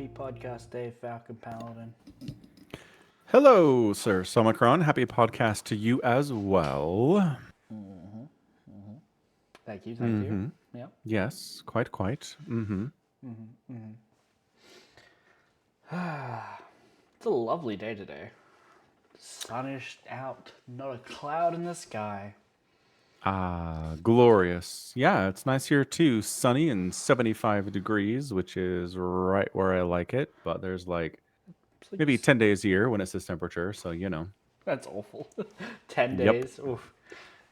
Happy podcast day, Falcon Paladin. Hello, Sir Somicron. Happy podcast to you as well. Thank you, thank you. Mm-hmm. Yeah. Yes, quite. Mm-hmm. It's a lovely day today. Sun is out, not a cloud in the sky. Ah, glorious. Yeah, it's nice here too. Sunny and 75 degrees, which is right where I like it. But there's like It's like, maybe 10 days a year when it's this temperature. So, that's awful. 10 Yep. days. Oof.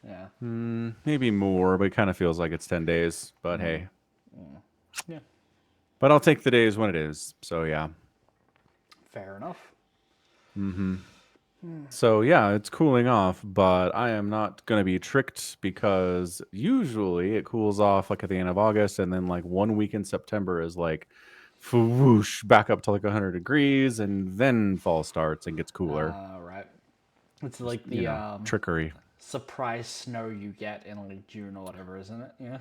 Yeah. Maybe more, but it kind of feels like it's 10 days. But hey, Yeah. but I'll take the days when it is. So, yeah. Fair enough. So yeah, it's cooling off, but I am not going to be tricked because usually it cools off like at the end of August, and then like 1 week in September is like whoosh back up to like 100 degrees, and then fall starts and gets cooler. Right. It's Just, like the trickery. surprise snow you get in like June or whatever, isn't it? Yeah.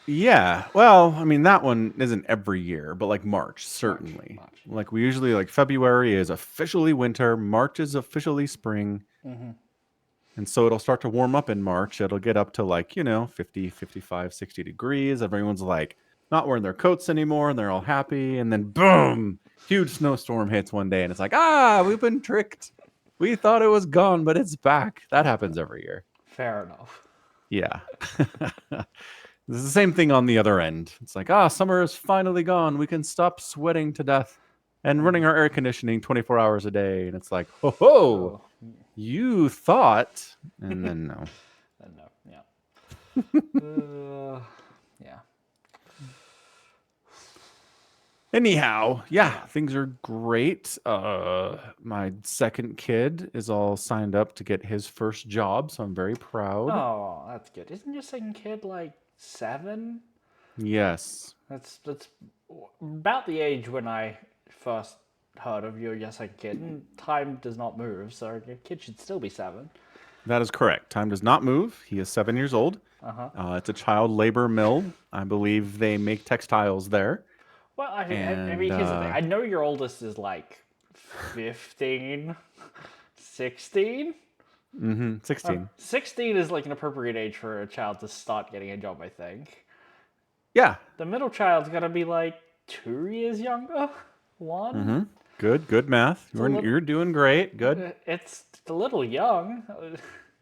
Yeah, well, I mean that one isn't every year, but like March certainly. March. Like we usually like February is officially winter, March is officially spring. And so it'll start to warm up in March. It'll get up to like, 50, 55, 60 degrees. Everyone's like not wearing their coats anymore and they're all happy. And then boom, huge snowstorm hits one day. And it's like, we've been tricked. We thought it was gone, but it's back. That happens every year. Fair enough. Yeah. This is the same thing on the other end. It's like, summer is finally gone. We can stop sweating to death and running our air conditioning 24 hours a day. And it's like, ho ho, Oh, you thought. And then no. no. Yeah. Yeah. Anyhow, yeah, things are great. My second kid is all signed up to get his first job, so I'm very proud. Oh, that's good. Isn't your second kid like 7? Yes, That's about the age when I first heard of your second kid. And time does not move, so your kid should still be 7. that is correct. Time does not move. He is 7 years old. It's a child labor mill. I believe they make textiles there. Well, I And mean, here's the thing. I know your oldest is like 15, 16. 16. 16 is like an appropriate age for a child to start getting a job, I think. Yeah, The middle child's gotta be like 2 years younger. 1. good math. A little, You're doing great. Good. it's a little young,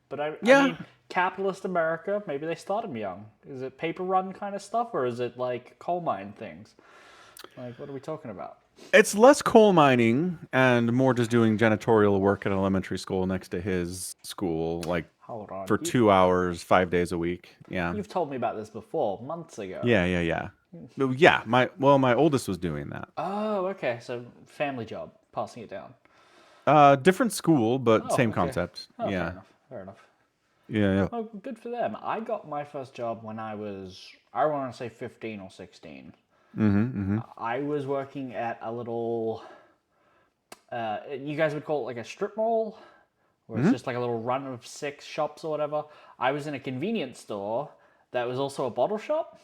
but I Yeah, mean, capitalist America, maybe they start them young. Is it paper run kind of stuff, or is it like coal mine things? Like, what are we talking about? it's less coal mining and more just doing janitorial work at elementary school next to his school, like Hold on, for 2 hours, 5 days a week. Yeah. you've told me about this before, months ago. Yeah. But yeah, my oldest was doing that. Oh, okay, so family job, passing it down. Different school, but Oh, same okay. concept. Oh, Yeah. fair enough. Yeah. Oh, good for them. I got my first job when I want to say 15 or 16. I was working at a little, you guys would call it like a strip mall, where it's just like a little run of 6 shops or whatever. I was in a convenience store that was also a bottle shop.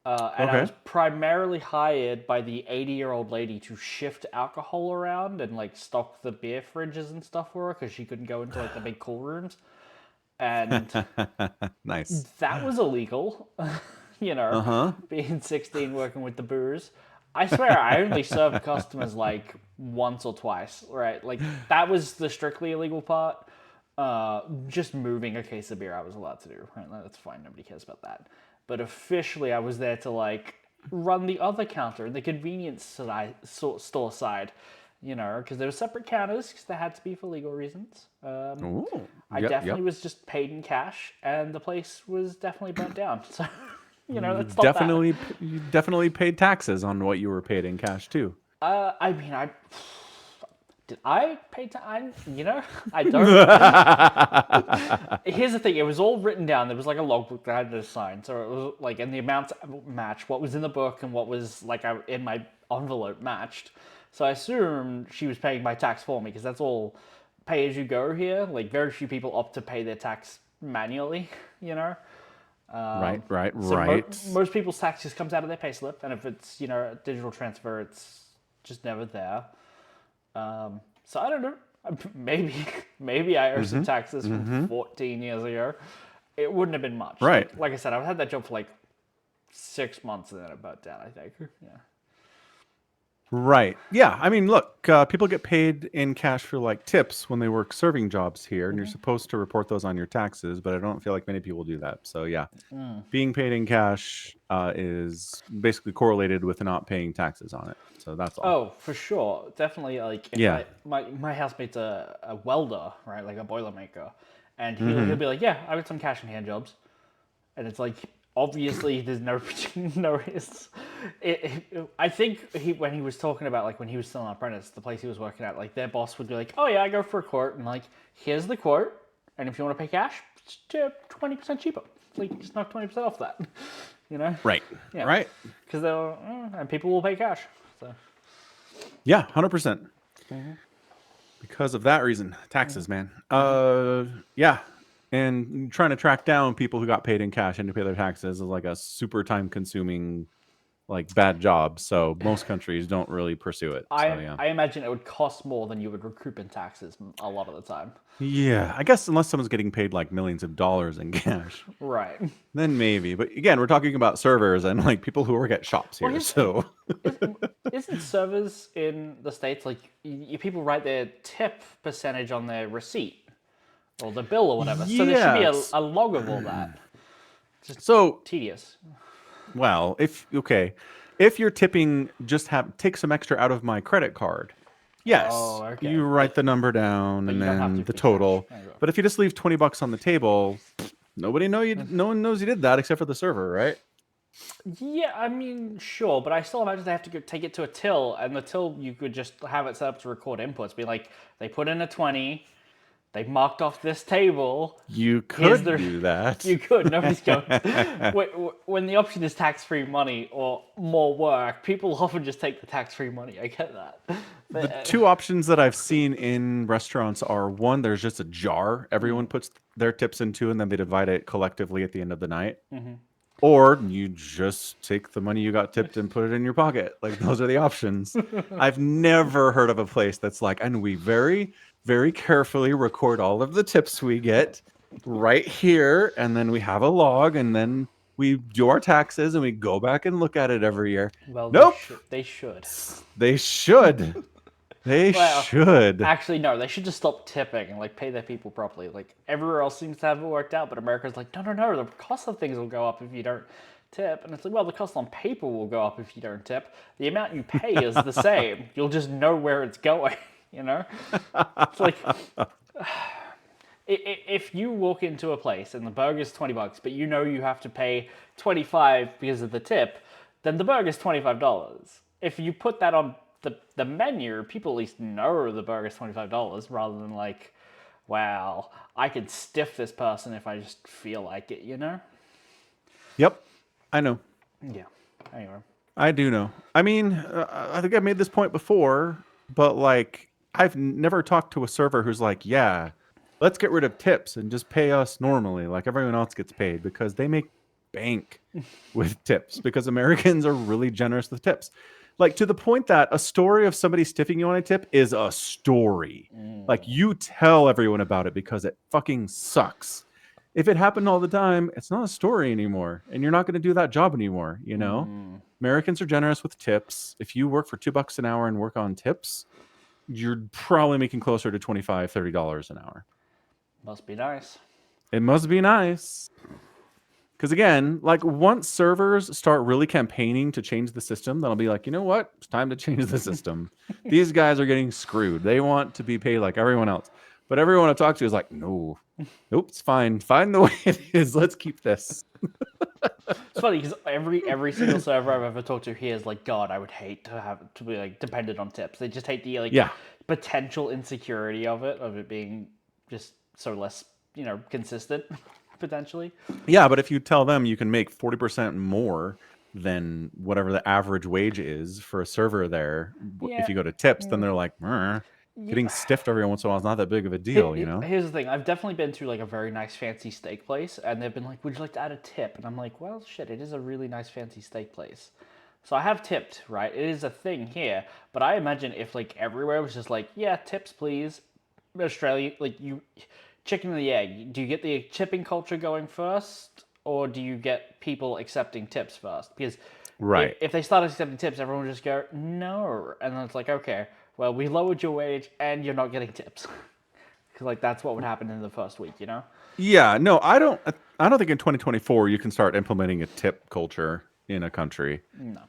And I Okay. was primarily hired by the 80-year-old lady to shift alcohol around and like stock the beer fridges and stuff for her because she couldn't go into like the big cool rooms. And Nice. that was illegal, Uh-huh. being 16 working with the booze. I swear I only served customers like once or twice, right? Like that was the strictly illegal part. Just moving a case of beer I was allowed to do, right? That's fine, nobody cares about that. But officially I was there to like run the other counter, the convenience store side, because there were separate counters because they had to be for legal reasons. Ooh. I definitely was just paid in cash, and the place was definitely burnt down. So, let's stop that. You definitely paid taxes on what you were paid in cash too. I mean, did I pay I don't. Here's the thing: it was all written down. There was like a logbook that I had to sign, so it was like, and the amounts matched what was in the book and what was like in my envelope matched. So I assumed she was paying my tax for me because that's all pay as you go here. Like very few people opt to pay their tax manually, Right. Most people's tax just comes out of their payslip, and if it's a digital transfer, it's just never there. So I don't know. Maybe I owe some taxes from 14 years ago. It wouldn't have been much. Right. Like I said, I've had that job for like 6 months, and then it burnt down, I think. Yeah. Right. Yeah. I mean, look, people get paid in cash for like tips when they work serving jobs here, and you're supposed to report those on your taxes, but I don't feel like many people do that. So yeah, being paid in cash is basically correlated with not paying taxes on it. So that's all. Oh, for sure. Definitely, like, if Yeah. my housemate's a welder, right? Like a boilermaker. And he'll be like, yeah, I got some cash in hand jobs. And it's like, obviously, there's no risk. I think when he was talking about, like, when he was still an apprentice, the place he was working at, like, their boss would be like, oh, yeah, I go for a quote. And, like, here's the quote. And if you want to pay cash, it's 20% cheaper. It's like, just knock 20% off that. Right. Yeah. Right. Because and people will pay cash. So. Yeah, 100%. Because of that reason, taxes, man. Yeah, and trying to track down people who got paid in cash and to pay their taxes is like a super time-consuming, like bad job. So most countries don't really pursue it. So yeah, I imagine it would cost more than you would recoup in taxes a lot of the time. yeah. I guess unless someone's getting paid like millions of dollars in cash, Right. then maybe. But again, we're talking about servers and like people who work at shops here. So Isn't servers in the States like people write their tip percentage on their receipt or the bill or whatever? So there should be a log of all that. so Tedious. well, if you're tipping, just take some extra out of my credit card. Yes, Oh, okay. you write the number down and you don't have then to the for total. cash. There you go. But if you just leave $20 on the table, no one knows you did that except for the server, right? Yeah, I mean, sure, but I still imagine they have to go take it to a till, and the till you could just have it set up to record inputs. Be like, they put in a 20, they marked off this table. You could do that. You could. Nobody's going. When the option is tax-free money or more work, people often just take the tax-free money. I get that. The two options that I've seen in restaurants are one, there's just a jar everyone puts their tips into, and then they divide it collectively at the end of the night. Or you just take the money you got tipped and put it in your pocket. Like, those are the options. I've never heard of a place that's like, and we very, very carefully record all of the tips we get right here, and then we have a log, and then we do our taxes, and we go back and look at it every year. Well, Nope. They should. They should. They should. Actually, no. They should just stop tipping and like pay their people properly. Like everywhere else seems to have it worked out, but America's like, no. The cost of things will go up if you don't tip, and it's like, well, the cost on paper will go up if you don't tip. The amount you pay is the same. You'll just know where it's going. It's like if you walk into a place and the burger's $20, but you know you have to pay $25 because of the tip, then the burger's $25. If you put that on the menu, people at least know the burger's $25 rather than like, wow, I could stiff this person if I just feel like it, Yep, I know. Yeah. Anyway. I do know. I mean, I think I've made this point before, but like, I've never talked to a server who's like, yeah, let's get rid of tips and just pay us normally like everyone else gets paid, because they make bank with tips, because Americans are really generous with tips. Like, to the point that a story of somebody stiffing you on a tip is a story. Like, you tell everyone about it because it fucking sucks. If it happened all the time, it's not a story anymore, and you're not going to do that job anymore, Americans are generous with tips. If you work for $2 an hour and work on tips, you're probably making closer to $25, $30 an hour. Must be nice. It must be nice. Because again, like, once servers start really campaigning to change the system, they'll be like, you know what? It's time to change the system. These guys are getting screwed. They want to be paid like everyone else. But everyone I talk to is like, nope, it's fine. Fine the way it is. Let's keep this. It's funny because every single server I've ever talked to here is like, God, I would hate to be like dependent on tips. They just hate the potential insecurity of it being just so less, consistent. Potentially. Yeah, but if you tell them you can make 40% more than whatever the average wage is for a server there, if you go to tips, then they're like, Getting stiffed every once in a while is not that big of a deal, you know? Here's the thing. I've definitely been to like a very nice fancy steak place, and they've been like, "Would you like to add a tip?" And I'm like, "Well, shit, it is a really nice fancy steak place." So I have tipped, right? It is a thing here, but I imagine if like everywhere was just like, "Yeah, tips, please." Australia, like you, chicken and the egg. Do you get the tipping culture going first, or do you get people accepting tips first? Because Right. if they start accepting tips, everyone will just go no, and then it's like, okay, well, we lowered your wage and you're not getting tips. Because like that's what would happen in the first week, you know? Yeah, no, I don't think in 2024 you can start implementing a tip culture in a country No.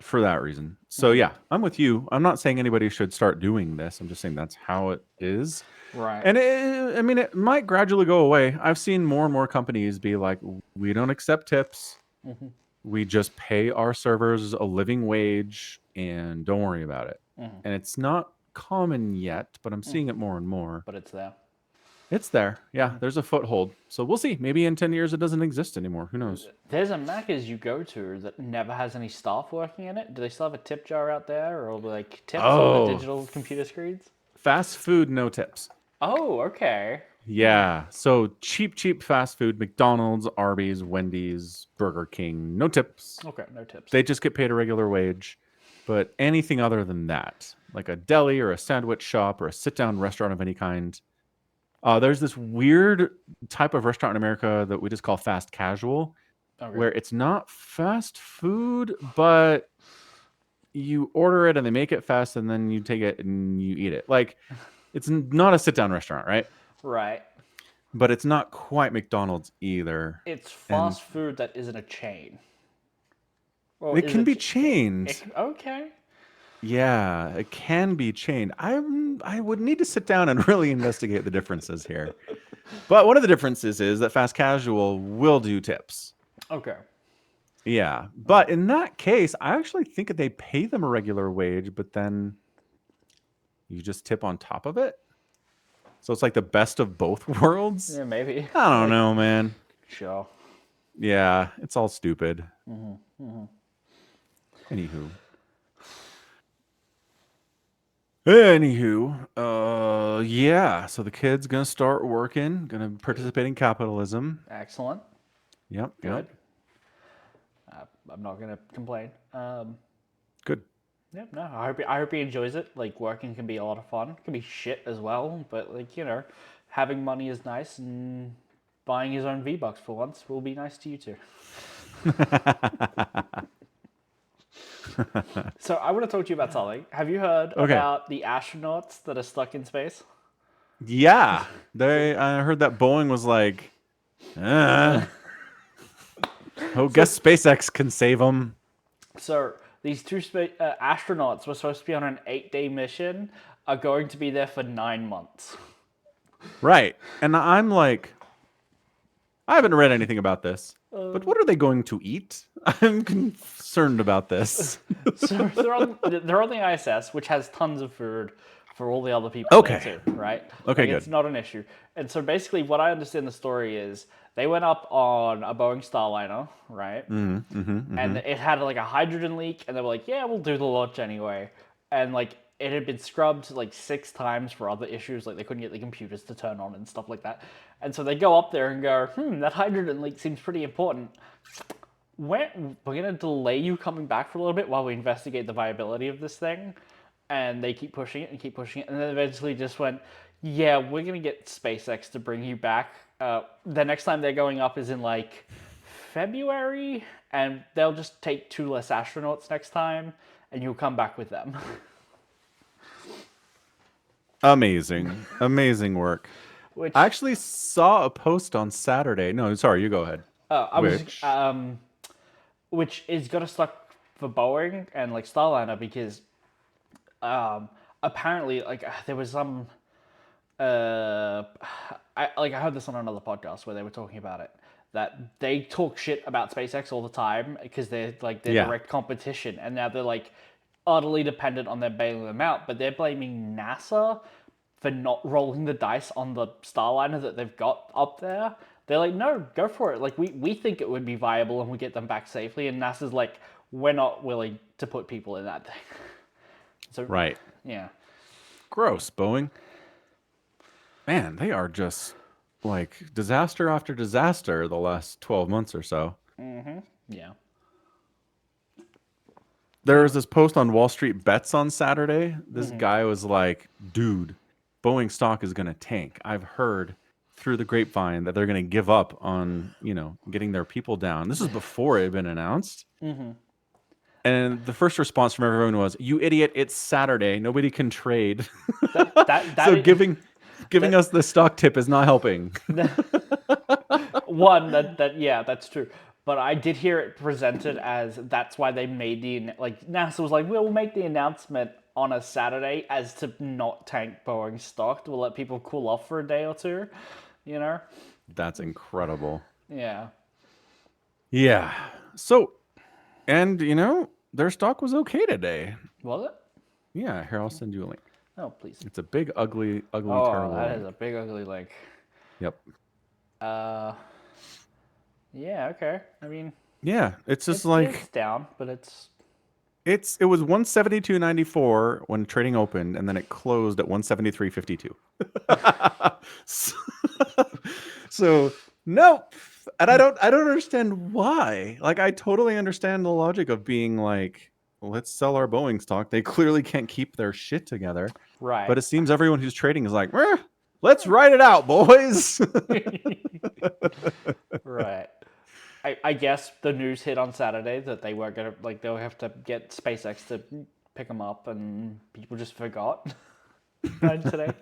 for that reason. So yeah, I'm with you. I'm not saying anybody should start doing this. I'm just saying that's how it is. Right. And I mean, it might gradually go away. I've seen more and more companies be like, we don't accept tips. We just pay our servers a living wage and don't worry about it. And it's not common yet, but I'm seeing it more and more. But it's there. It's there. Yeah, there's a foothold. So we'll see. Maybe in 10 years it doesn't exist anymore. Who knows? There's a Macca's you go to that never has any staff working in it. Do they still have a tip jar out there, or like tips on the Oh, digital computer screens? fast food, no tips. Oh, okay. Yeah. So cheap fast food, McDonald's, Arby's, Wendy's, Burger King, no tips. Okay, no tips. They just get paid a regular wage. But anything other than that, like a deli or a sandwich shop or a sit down restaurant of any kind, there's this weird type of restaurant in America that we just call fast casual, Okay. where it's not fast food, but you order it and they make it fast and then you take it and you eat it. Like it's not a sit down restaurant, right? Right. But it's not quite McDonald's either. It's And fast food that isn't a chain. Or it is can it be chained. okay. Yeah, it can be chained. I would need to sit down and really investigate the differences here. But one of the differences is that fast casual will do tips. Okay. Yeah, but in that case, I actually think that they pay them a regular wage, but then you just tip on top of it. So it's like the best of both worlds. Yeah, maybe. I don't Like, know, man. sure. Yeah, it's all stupid. Anywho, yeah. So the kid's gonna start working, gonna participate in capitalism. Excellent. Yep, Good. yep. I'm not gonna complain. Good. Yeah, no, I hope he enjoys it. Like working can be a lot of fun. It can be shit as well, but like having money is nice, and buying his own V-Bucks for once will be nice to you too. So I want to talk to you about something. Have you heard Okay. about the astronauts that are stuck in space? Yeah, I heard that Boeing was like, guess SpaceX can save them. So these two astronauts were supposed to be on an 8-day mission, are going to be there for 9 months. Right, and I'm like, I haven't read anything about this, but what are they going to eat? I'm concerned about this. So they're on the ISS, which has tons of food for all the other people Okay. there too, right? Okay, Like, good. it's not an issue. And so basically, what I understand the story is they went up on a Boeing Starliner, right? And it had like a hydrogen leak, and they were like, "Yeah, we'll do the launch anyway." And like it had been scrubbed like 6 times for other issues, like they couldn't get the computers to turn on and stuff like that. And so they go up there and go, that hydrogen leak seems pretty important. We're going to delay you coming back for a little bit while we investigate the viability of this thing. And they keep pushing it and keep pushing it. And then eventually just went, yeah, we're going to get SpaceX to bring you back. The next time they're going up is in like February. And they'll just take 2 less astronauts next time. And you'll come back with them. Amazing work. Which I actually saw a post on Saturday. No, sorry, you go ahead. which is gonna suck for Boeing and like Starliner because apparently like there was some I heard this on another podcast where they were talking about it that they talk shit about SpaceX all the time because they're like their Yeah. direct competition and now they're like utterly dependent on them bailing them out, but they're blaming NASA for not rolling the dice on the Starliner that they've got up there. They're like, no, go for it. Like, we think it would be viable and we get them back safely. And NASA's like, we're not willing to put people in that thing. So, Right. yeah. Gross, Boeing. Man, they are just like disaster after disaster the last 12 months or so. Yeah. There was this post on Wall Street Bets on Saturday. This guy was like, dude, Boeing stock is going to tank. I've heard through the grapevine that they're going to give up on, getting their people down. This is before it had been announced. And the first response from everyone was, "You idiot, it's Saturday. Nobody can trade." That So is, giving us the stock tip is not helping. one yeah, that's true. But I did hear it presented as that's why they made NASA was like, we'll make the announcement on a Saturday as to not tank Boeing stock. We'll let people cool off for a day or two, you know? That's incredible. Yeah. Yeah. So, and their stock was okay today. Was it? Yeah, here I'll send you a link. Oh, please. It's a big, ugly, Oh, terrible that link. is a big ugly link. Yep. Yeah, okay. I mean, Yeah, it's just it's down, but it was 172.94 when trading opened, and then it closed at 173.52. So nope. And I don't understand why. Like, I totally understand the logic of being like, let's sell our Boeing stock. They clearly can't keep their shit together. right. But it seems everyone who's trading is like, let's ride it out, boys. Right. I guess the news hit on Saturday that they were gonna they'll have to get SpaceX to pick them up, and people just forgot. Today.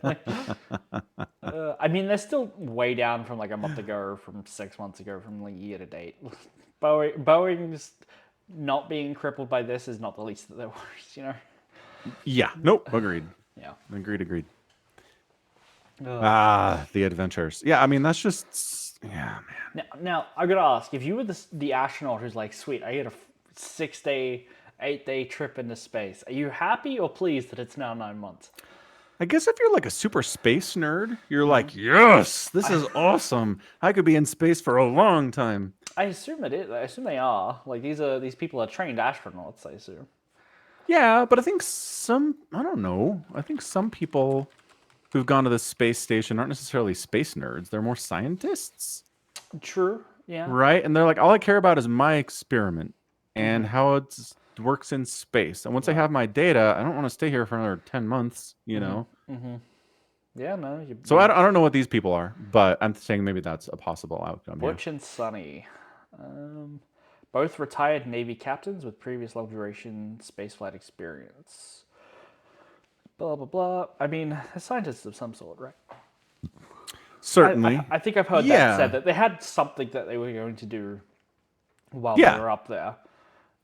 I mean, they're still way down from like a month ago, from 6 months ago, from like year to date. Boeing's not being crippled by this is not the least of their worries, Yeah. Nope. Agreed. Yeah. Agreed. Ugh. The adventures. Yeah, I mean, that's just, yeah, man. Now I gotta ask, if you were the astronaut who's like, sweet, I get a 6-day, 8-day trip into space, are you happy or pleased that it's now 9 months? I guess if you're like a super space nerd, you're like, yes, this is awesome. I could be in space for a long time. I assume it is. I assume they are. Like these people are trained astronauts, I assume. Yeah, but I think I don't know. I think some people who've gone to the space station aren't necessarily space nerds. They're more scientists. True. Yeah. Right? And they're like, all I care about is my experiment and how it works in space. And once I have my data, I don't want to stay here for another 10 months, Yeah, no. So I don't know what these people are, but I'm saying maybe that's a possible outcome. Butch and Sonny. Both retired Navy captains with previous long duration spaceflight experience. Blah, blah, blah. I mean, they're scientists of some sort, right? Certainly. I think I've heard that said, that they had something that they were going to do while they were up there.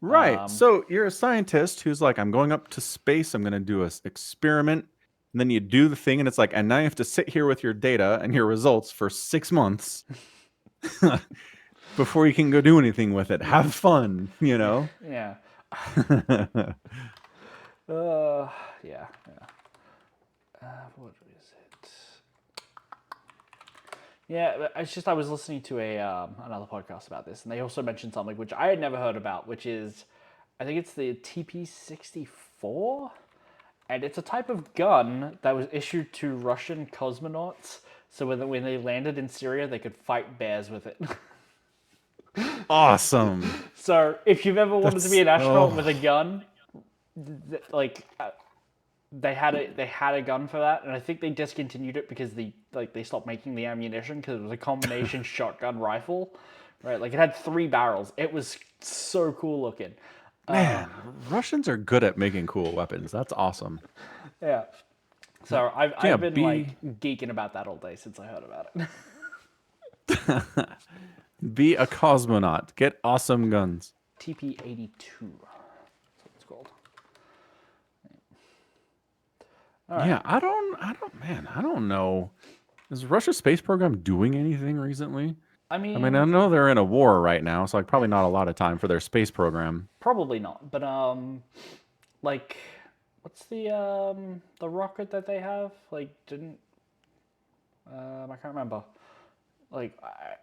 Right. So you're a scientist who's like, I'm going up to space. I'm going to do an experiment. And then you do the thing, and it's like, and now you have to sit here with your data and your results for 6 months before you can go do anything with it. Have fun, Yeah. Yeah. Yeah. What is it? Yeah, it's just I was listening to another podcast about this, and they also mentioned something which I had never heard about, which is, I think it's the TP-64, and it's a type of gun that was issued to Russian cosmonauts, so when they landed in Syria, they could fight bears with it. Awesome. So if you've ever wanted to be an astronaut with a gun, they had a gun for that, and I think they discontinued it because they stopped making the ammunition because it was a combination shotgun rifle, right? Like it had 3 barrels. It was so cool looking. Man, Russians are good at making cool weapons. That's awesome. Yeah. So I've been like geeking about that all day since I heard about it. Be a cosmonaut. Get awesome guns. TP-82. That's what it's called. Yeah, I don't know. Is Russia's space program doing anything recently? I mean, I know they're in a war right now, so like probably not a lot of time for their space program. probably not. But like, what's the rocket that they have? Like, didn't I can't remember. Like,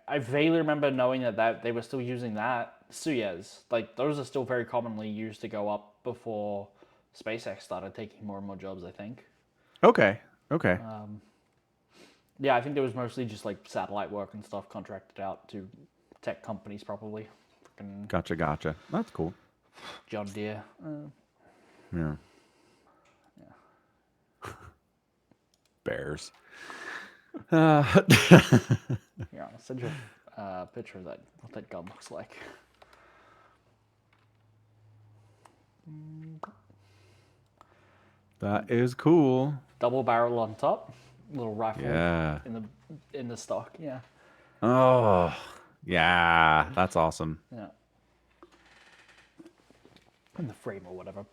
I vaguely remember knowing that they were still using that Soyuz. Like, those are still very commonly used to go up before SpaceX started taking more and more jobs, I think. Okay. Okay. Yeah, I think there was mostly just like satellite work and stuff contracted out to tech companies, probably. Freaking Gotcha. Gotcha. That's cool. John Deere. Yeah. Bears. Yeah, I'll send you a picture of that, what that gun looks like. That is cool. Double barrel on top, little rifle Yeah. in the stock. Yeah, Oh, yeah. That's awesome. yeah, in the frame or whatever.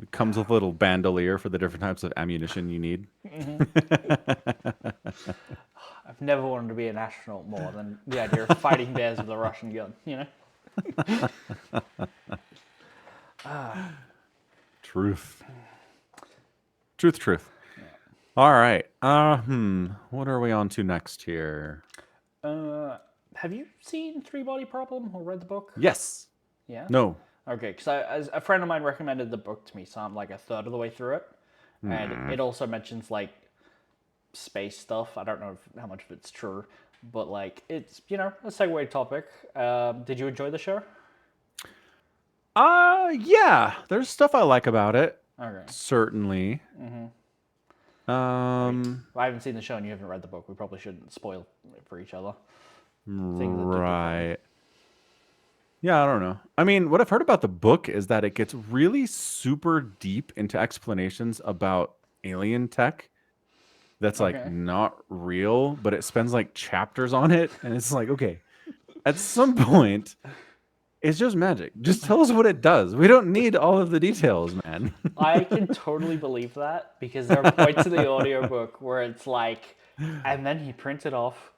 It comes with a little bandolier for the different types of ammunition you need. I've never wanted to be an astronaut more than the idea of fighting bears with a Russian gun. You know. Truth. Truth, truth. All right. What are we on to next here? Have you seen Three Body Problem or read the book? Yes. Yeah. No. Okay, because a friend of mine recommended the book to me, so I'm like a third of the way through it, and it also mentions like space stuff. I don't know how much of it's true, but like it's a segue topic. Did you enjoy the show? Yeah. There's stuff I like about it. Okay. Certainly. I haven't seen the show and you haven't read the book. We probably shouldn't spoil it for each other. Things that do differently. Right. Yeah, I don't know. I mean, what I've heard about the book is that it gets really super deep into explanations about alien tech that's like Okay. not real, but it spends like chapters on it. And it's like, okay, at some point, it's just magic. Just tell us what it does. We don't need all of the details, man. I can totally believe that because there are points in the audiobook where it's like, and then he printed off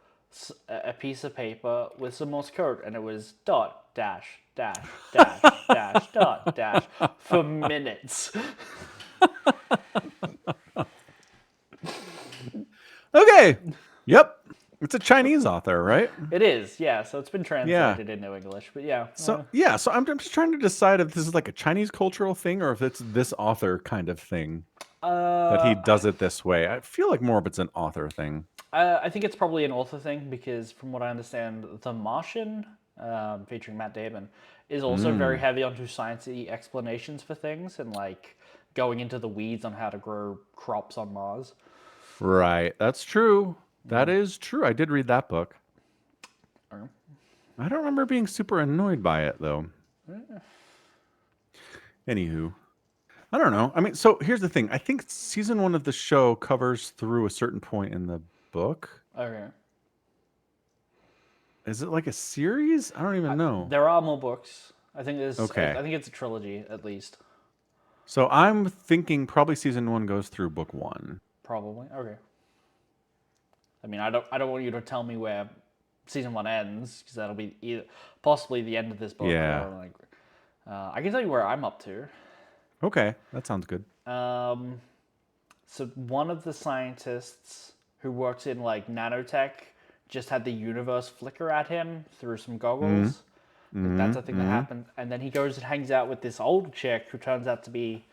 a piece of paper with some Morse code, and it was dot dash dash dash dash dot dash for minutes. Okay. Yep. It's a Chinese author, right? It is, yeah. So it's been translated into English, but yeah. So yeah, so I'm just trying to decide if this is like a Chinese cultural thing or if it's this author kind of thing that he does it this way. I feel like more of it's an author thing. I think it's probably an author thing because, from what I understand, The Martian, featuring Matt Damon, is also very heavy onto sciencey explanations for things and like going into the weeds on how to grow crops on Mars. Right. That's true. That is true. I did read that book. Okay. I don't remember being super annoyed by it though. Anywho, I don't know. I mean, so here's the thing. I think season 1 of the show covers through a certain point in the book. Okay. Is it like a series? I don't even know. There are more books. I think there's. Okay. I think it's a trilogy at least. So I'm thinking probably season 1 goes through book 1. Probably. Okay. I mean, I don't want you to tell me where season 1 ends because that'll be possibly the end of this book. Yeah. Or like, I can tell you where I'm up to. Okay, that sounds good. So one of the scientists who works in like nanotech just had the universe flicker at him through some goggles. Like, that's a thing that happened. And then he goes and hangs out with this old chick who turns out to be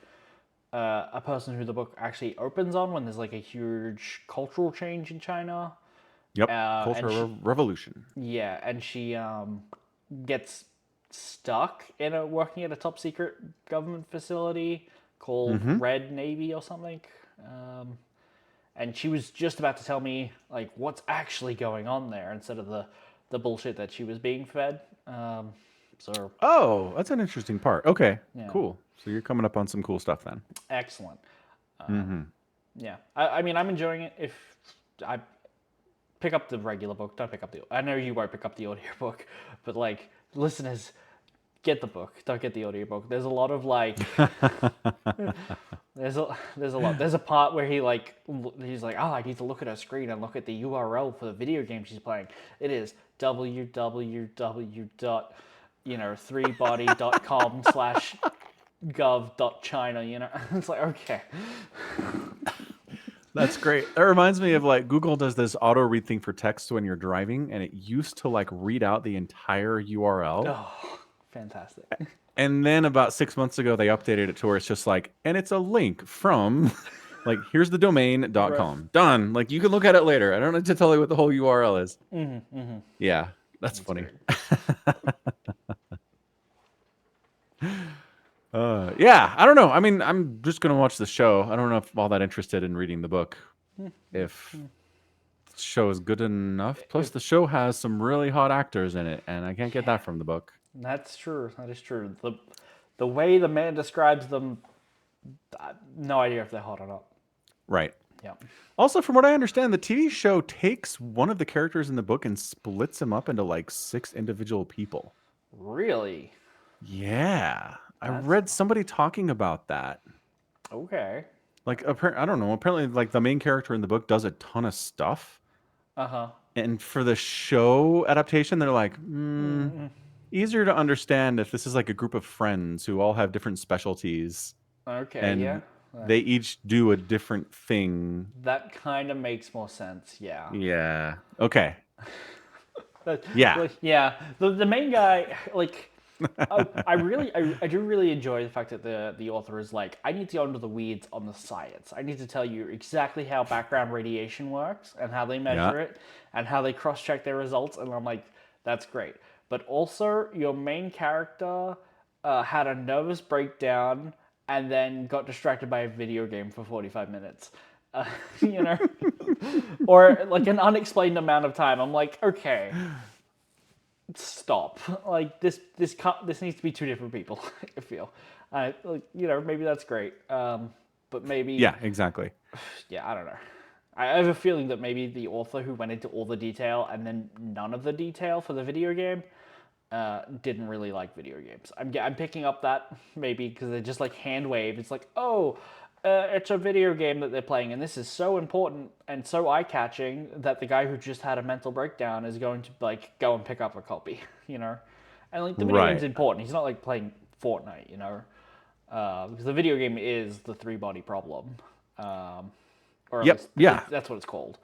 a person who the book actually opens on when there's like a huge cultural change in China. Yep, and cultural revolution. Yeah, and she gets stuck in working at a top secret government facility called Red Navy or something. And she was just about to tell me like what's actually going on there instead of the bullshit that she was being fed. So Oh, that's an interesting part. Okay, cool. So you're coming up on some cool stuff then. excellent. Yeah, I mean I'm enjoying it. If I pick up the regular book, don't pick up the. I know you won't pick up the audiobook, but like listeners, get the book. Don't get the audiobook. There's a lot of like. There's a lot. There's a part where he's like, oh, I need to look at her screen and look at the URL for the video game she's playing. It is www.threebody.com/gov.china. It's like okay. That's great. That reminds me of like Google does this auto read thing for text when you're driving, and it used to like read out the entire URL. Oh, fantastic. And then about 6 months ago, they updated it to where it's just like, and it's a link from Like, here's the domain.com. Done. Like, you can look at it later. I don't need to tell you what the whole URL is. Yeah, that's funny. Yeah, I don't know. I mean, I'm just going to watch the show. I don't know if I'm all that interested in reading the book. If the show is good enough. Plus, the show has some really hot actors in it, and I can't get that from the book. That's true. That is true. The way the man describes them, no idea if they're hot or not. Right. Yeah. Also, from what I understand, the TV show takes one of the characters in the book and splits him up into like 6 individual people. Really? Yeah. I read somebody talking about that. Okay. Like, I don't know. Apparently, like, the main character in the book does a ton of stuff. Uh-huh. And for the show adaptation, they're like, easier to understand if this is like a group of friends who all have different specialties. Okay, And yeah. they each do a different thing. That kind of makes more sense, yeah. Yeah. Okay. Yeah. Yeah. The main guy, like, I do really enjoy the fact that the author is like, I need to go into the weeds on the science. I need to tell you exactly how background radiation works and how they measure it and how they cross-check their results. And I'm like, that's great. But also, your main character had a nervous breakdown and then got distracted by a video game for 45 minutes. You know? Or like an unexplained amount of time. I'm like, okay. Stop. Like this needs to be 2 different people, I feel. Like, you know, maybe that's great. But maybe Yeah, exactly. Yeah, I don't know. I have a feeling that maybe the author who went into all the detail and then none of the detail for the video game didn't really like video games. I'm picking up that maybe because they just like hand wave. It's like, oh, it's a video game that they're playing, and this is so important and so eye-catching that the guy who just had a mental breakdown is going to like go and pick up a copy, you know. And like the video game's important. He's not like playing Fortnite, you know, because the video game is the 3-body problem. Or at least, that's what it's called.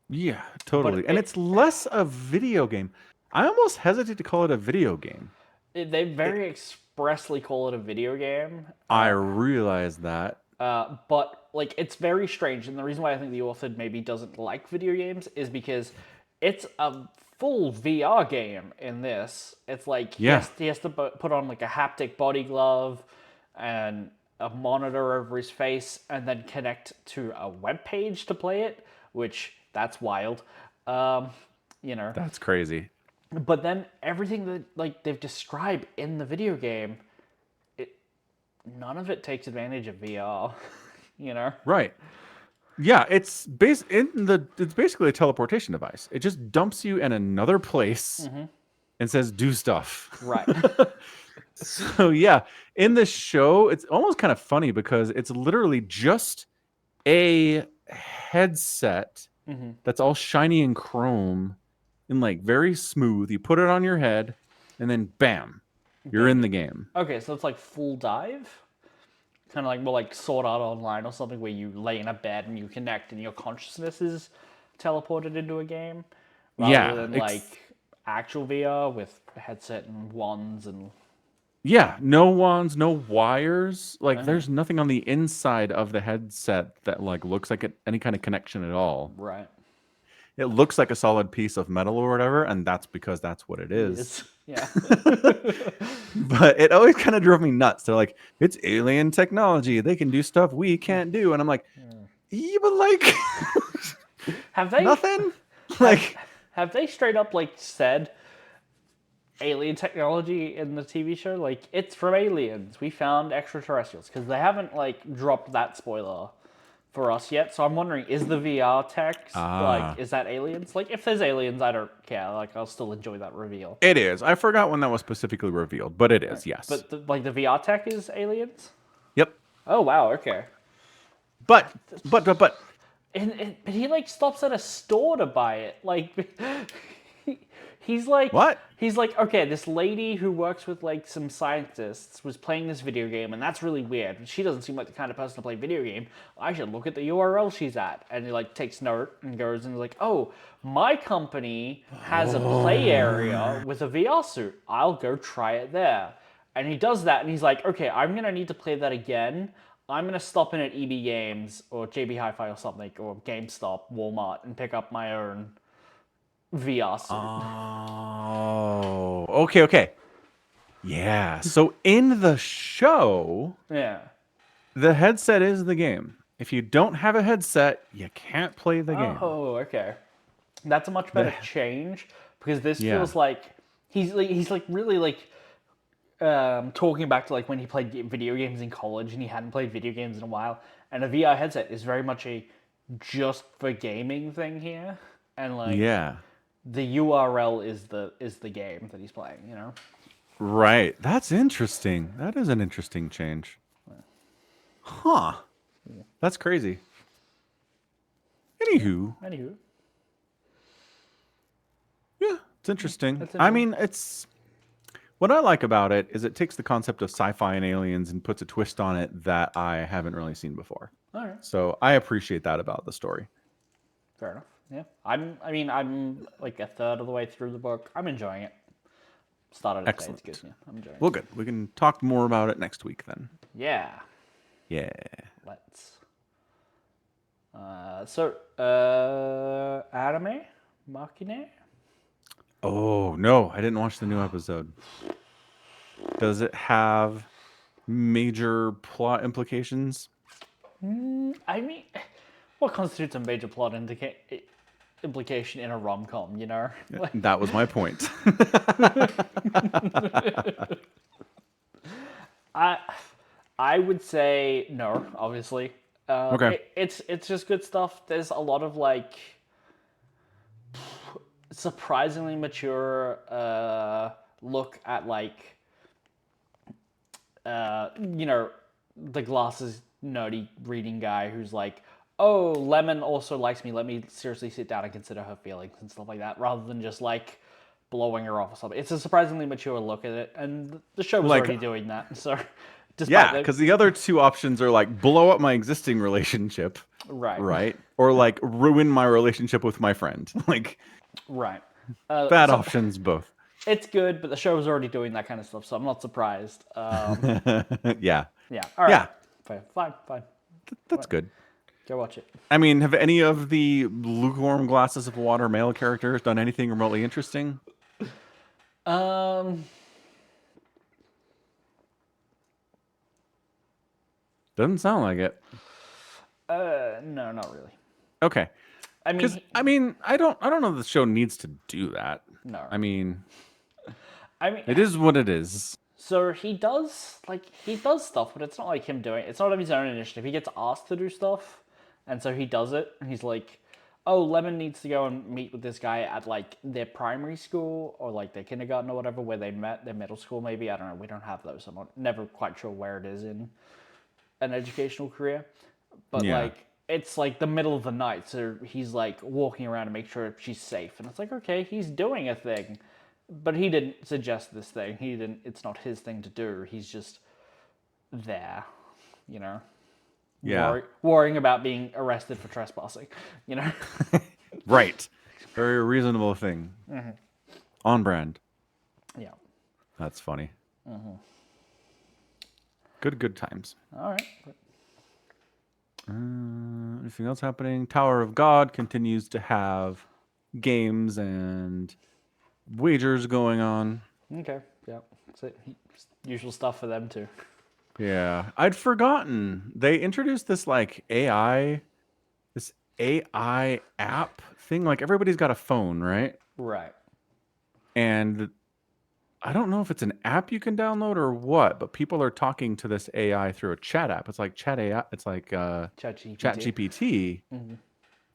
Yeah, totally. And it's less a video game. I almost hesitate to call it a video game. They very expressly call it a video game. I realize that. But like it's very strange, and the reason why I think the author maybe doesn't like video games is because it's a full VR game in this. It's like he has to put on like a haptic body glove and a monitor over his face and then connect to a web page to play it, which that's wild. You know. That's crazy. But then everything that like they've described in the video game, none of it takes advantage of VR, you know? Right. Yeah, it's basically a teleportation device. It just dumps you in another place and says do stuff. Right. So yeah, in the show, it's almost kind of funny because it's literally just a headset that's all shiny and chrome and like very smooth. You put it on your head and then bam, you're in the game. Okay, so it's like full dive? Kind of like more like Sword Art Online or something where you lay in a bed and you connect and your consciousness is teleported into a game? Rather than like actual VR with a headset and wands and... Yeah, no wands, no wires. Like there's nothing on the inside of the headset that like looks like any kind of connection at all. Right. It looks like a solid piece of metal or whatever, and that's because that's what it is. Yeah. But it always kind of drove me nuts. They're like, it's alien technology. They can do stuff we can't do. And I'm like, yeah, but like, have they nothing? Like, have they straight up like said alien technology in the TV show? Like, it's from aliens. We found extraterrestrials, because they haven't like dropped that spoiler for us yet. So I'm wondering, is the VR tech like, is that aliens? Like, if there's aliens, I don't care. Like, I'll still enjoy that reveal. It is. I forgot when that was specifically revealed, but it is. Yes. But like the VR tech is aliens. Yep. Oh wow. Okay. But. And he like stops at a store to buy it. Like, he's like, what? He's like, okay, this lady who works with like some scientists was playing this video game, and that's really weird. She doesn't seem like the kind of person to play video game. I should look at the URL she's at. And he like takes note and goes and is like, oh, my company has a play area with a VR suit. I'll go try it there. And he does that, and he's like, okay, I'm gonna need to play that again. I'm gonna stop in at EB Games or JB Hi-Fi or something or GameStop, Walmart, and pick up my own VR suit. Oh, okay. Yeah. So in the show, Yeah. the headset is the game. If you don't have a headset, you can't play the game. Oh, okay. That's a much The, better change because this yeah. feels like he's like really like talking back to like when he played video games in college and he hadn't played video games in a while. And a VR headset is very much a just for gaming thing here, and like Yeah. the URL is the game that he's playing. You know. Right. That's interesting. That is an interesting change. Huh. That's crazy. Anywho, Anywho, yeah, it's interesting. that's I interesting. mean, it's what I like about it is it takes the concept of sci-fi and aliens and puts a twist on it that I haven't really seen before. All right, So I appreciate that about the story. fair enough. Yeah, I'm like a third of the way through the book. I'm enjoying it. Started it today. It's good. Excellent. Yeah, I'm enjoying Well, it. good. We can talk more about it next week then. Yeah, Yeah. let's. Anime, Machine. Oh, no, I didn't watch the new episode. Does it have major plot implications? I mean, what constitutes a major plot implication in a rom com? You know, like, That was my point. I I would say no. Obviously, Okay. it's just good stuff. There's a lot of like surprisingly mature look at like you know, the glasses nerdy reading guy who's like, oh, Lemon also likes me. Let me seriously sit down and consider her feelings and stuff like that, rather than just like blowing her off or something. It's a surprisingly mature look at it, and the show was Like, already doing that. So, despite yeah, the because the other two options are like blow up my existing relationship, right, right? Or like ruin my relationship with my friend. Like, right, bad so options both. it's good, but the show was already doing that kind of stuff, so I'm not surprised. Yeah. Yeah, all right, Yeah. fine. That's good. Go watch it. I mean, have any of the lukewarm glasses of water male characters done anything remotely interesting? Um, Doesn't sound like it. no, not really. Okay. I Because mean, I don't know if the show needs to do that. no. I mean, I mean, it is what it is. so he does stuff, but it's not like him doing it. It's not of his own initiative. He gets asked to do stuff, and so he does it. And he's like, "Oh, Lemon needs to go and meet with this guy at like their primary school or like their kindergarten or whatever where they met, their middle school maybe. I don't know. We don't have those. I'm never quite sure where it is in an educational career, but Yeah. like it's like the middle of the night, so he's like walking around to make sure she's safe, and it's like okay, he's doing a thing, but he didn't suggest this thing. He didn't. It's not his thing to do. He's just there, you know, Yeah. worrying about being arrested for trespassing, you know. Right. Very reasonable thing. On brand. Yeah. That's funny. Good times. All right. Anything else happening? Tower of God continues to have games and wagers going on. Okay. Yeah. So usual stuff for them too. Yeah. I'd forgotten. They introduced this like this AI app thing. Like everybody's got a phone, right? Right. And I don't know if it's an app you can download or what, but people are talking to this AI through a chat app. It's like chat AI. It's like ChatGPT. ChatGPT.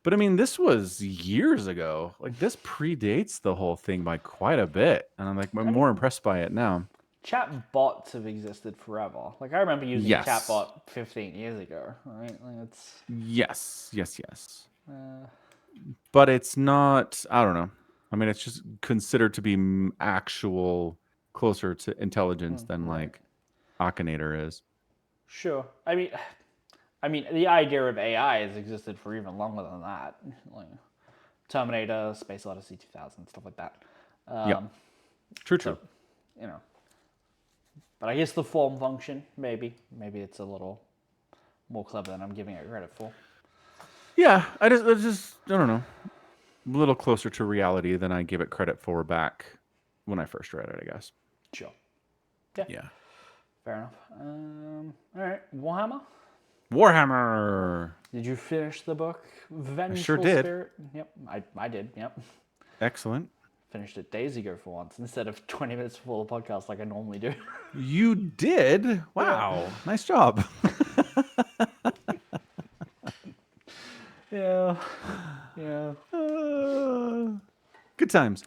But I mean, this was years ago. Like this predates the whole thing by quite a bit, and I'm like, I'm more impressed by it now. Chatbots have existed forever. Like I remember using a Yes. chatbot 15 years ago. Right? Like it's Yes. But it's not. I don't know. I mean, it's just considered to be actual closer to intelligence than right. like Akinator is. Sure. I mean, the idea of AI has existed for even longer than that. Like Terminator, Space Odyssey 2000, stuff like that. Yeah. True. You know. But I guess the form function, maybe it's a little more clever than I'm giving it credit for. Yeah, I don't know, a little closer to reality than I give it credit for back when I first read it, I guess. Sure. Yeah. Yeah. Fair enough. All right. Warhammer. Warhammer. Did you finish the book? I sure Vengeful did. Spirit. Yep. I did. Yep. Excellent. Finished it days ago for once instead of 20 minutes before the podcast like I normally do. You did? Wow. Nice job. Yeah. Yeah. Good times.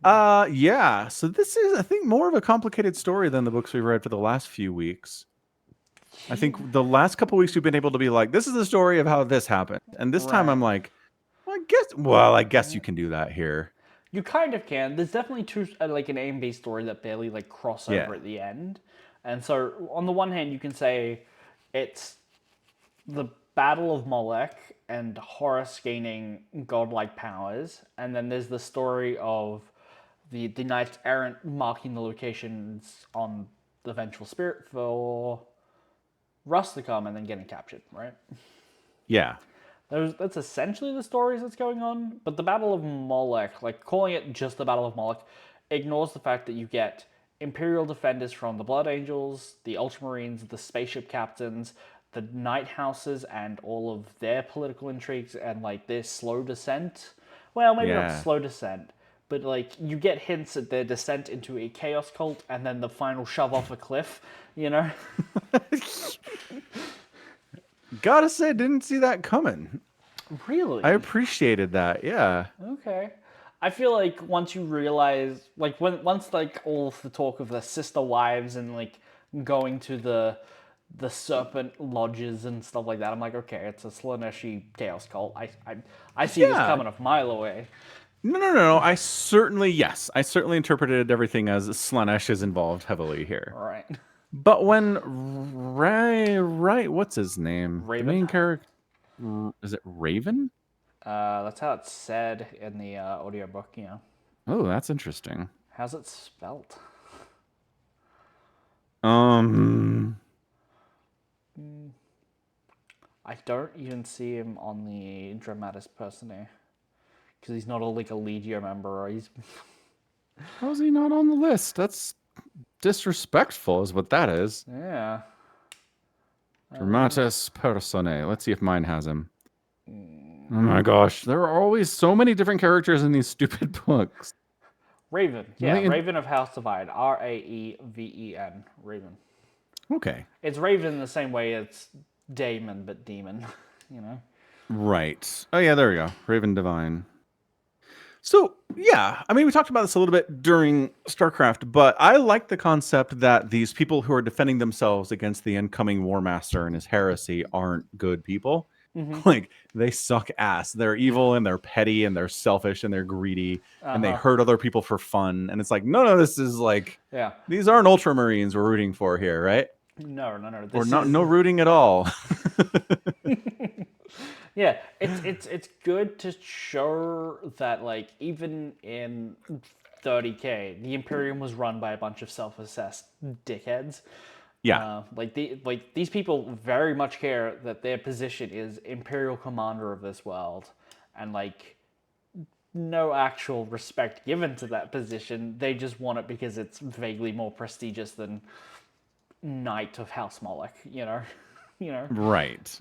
Yeah. So this is, I think, more of a complicated story than the books we've read for the last few weeks. I think the last couple weeks we've been able to be like, this is the story of how this happened, and this time Right. I'm like, I guess you can do that here. You kind of can. There's definitely two, like an A&B story that barely like cross over Yeah. at the end. And so on the one hand, you can say it's the Battle of Molech and Horus gaining godlike powers, and then there's the story of the Knights Errant marking the locations on the Vengeful Spirit for Rust to come and then getting captured, right? Yeah. That's essentially the stories that's going on. But the Battle of Molech, like calling it just the Battle of Molech, ignores the fact that you get Imperial defenders from the Blood Angels, the Ultramarines, the spaceship captains, the Night Houses, and all of their political intrigues and like their slow descent. Well, maybe not Yeah. slow descent, but like you get hints at their descent into a chaos cult and then the final shove off a cliff, you know? Gotta say, didn't see that coming. Really? I appreciated that. Yeah. Okay. I feel like once you realize, like once like all of the talk of the sister wives and like going to the serpent lodges and stuff like that, I'm like, okay, it's a Slaneshi chaos cult. I see this Yeah. coming a mile away. No. I certainly interpreted everything as Slanesh is involved heavily here. All right. But when what's his name? Raven? The main character, is it Raven? That's how it's said in the audiobook, you know. Oh, that's interesting. How's it spelt? I don't even see him on the Dramatis Personae. Because he's not like a Legio member, or he's... How's he not on the list? That's disrespectful, is what that is. Yeah. Dramatis Personae. Let's see if mine has him. Oh my gosh, there are always so many different characters in these stupid books. Raven. Yeah, Raven of House Divide. Raeven. Raven. Okay. It's Raven in the same way it's Daemon, but demon, you know? Right. Oh yeah, there we go. Raven Divine. So, yeah, I mean, we talked about this a little bit during StarCraft, but I like the concept that these people who are defending themselves against the incoming War Master and his heresy aren't good people. Like, they suck ass. They're evil and they're petty and they're selfish and they're greedy and they hurt other people for fun. And it's like, no, this is like, these aren't Ultramarines we're rooting for here, right? No. Or no rooting at all. Yeah, it's good to show that like even in 30K, the Imperium was run by a bunch of self-assessed dickheads. Yeah. These people very much care that their position is Imperial Commander of this world, and like no actual respect given to that position. They just want it because it's vaguely more prestigious than Knight of House Molech, you know. Right.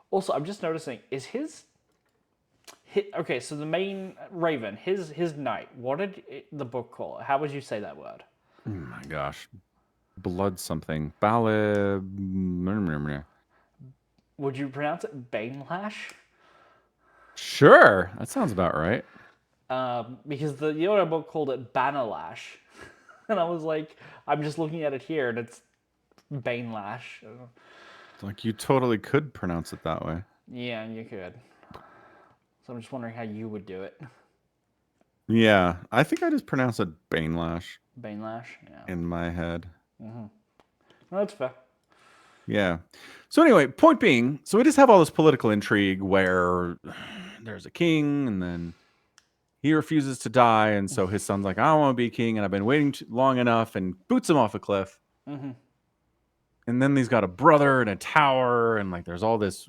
Also, I'm just noticing, is his okay, so the main Raven, his knight, what did the book call it? How would you say that word? Oh my gosh. Blood something. Ballad. Would you pronounce it Banelash? Sure. That sounds about right. Because the other book called it Banalash. And I was like, I'm just looking at it here, and it's Banelash. Like, you totally could pronounce it that way. Yeah, you could. So I'm just wondering how you would do it. Yeah, I think I just pronounce it Banelash. Banelash? Yeah. In my head. No, that's fair. Yeah. So anyway, point being, so we just have all this political intrigue where there's a king, and then he refuses to die, and so his son's like, I don't want to be king, and I've been waiting long enough, and boots him off a cliff. And then he's got a brother in a tower, and like there's all this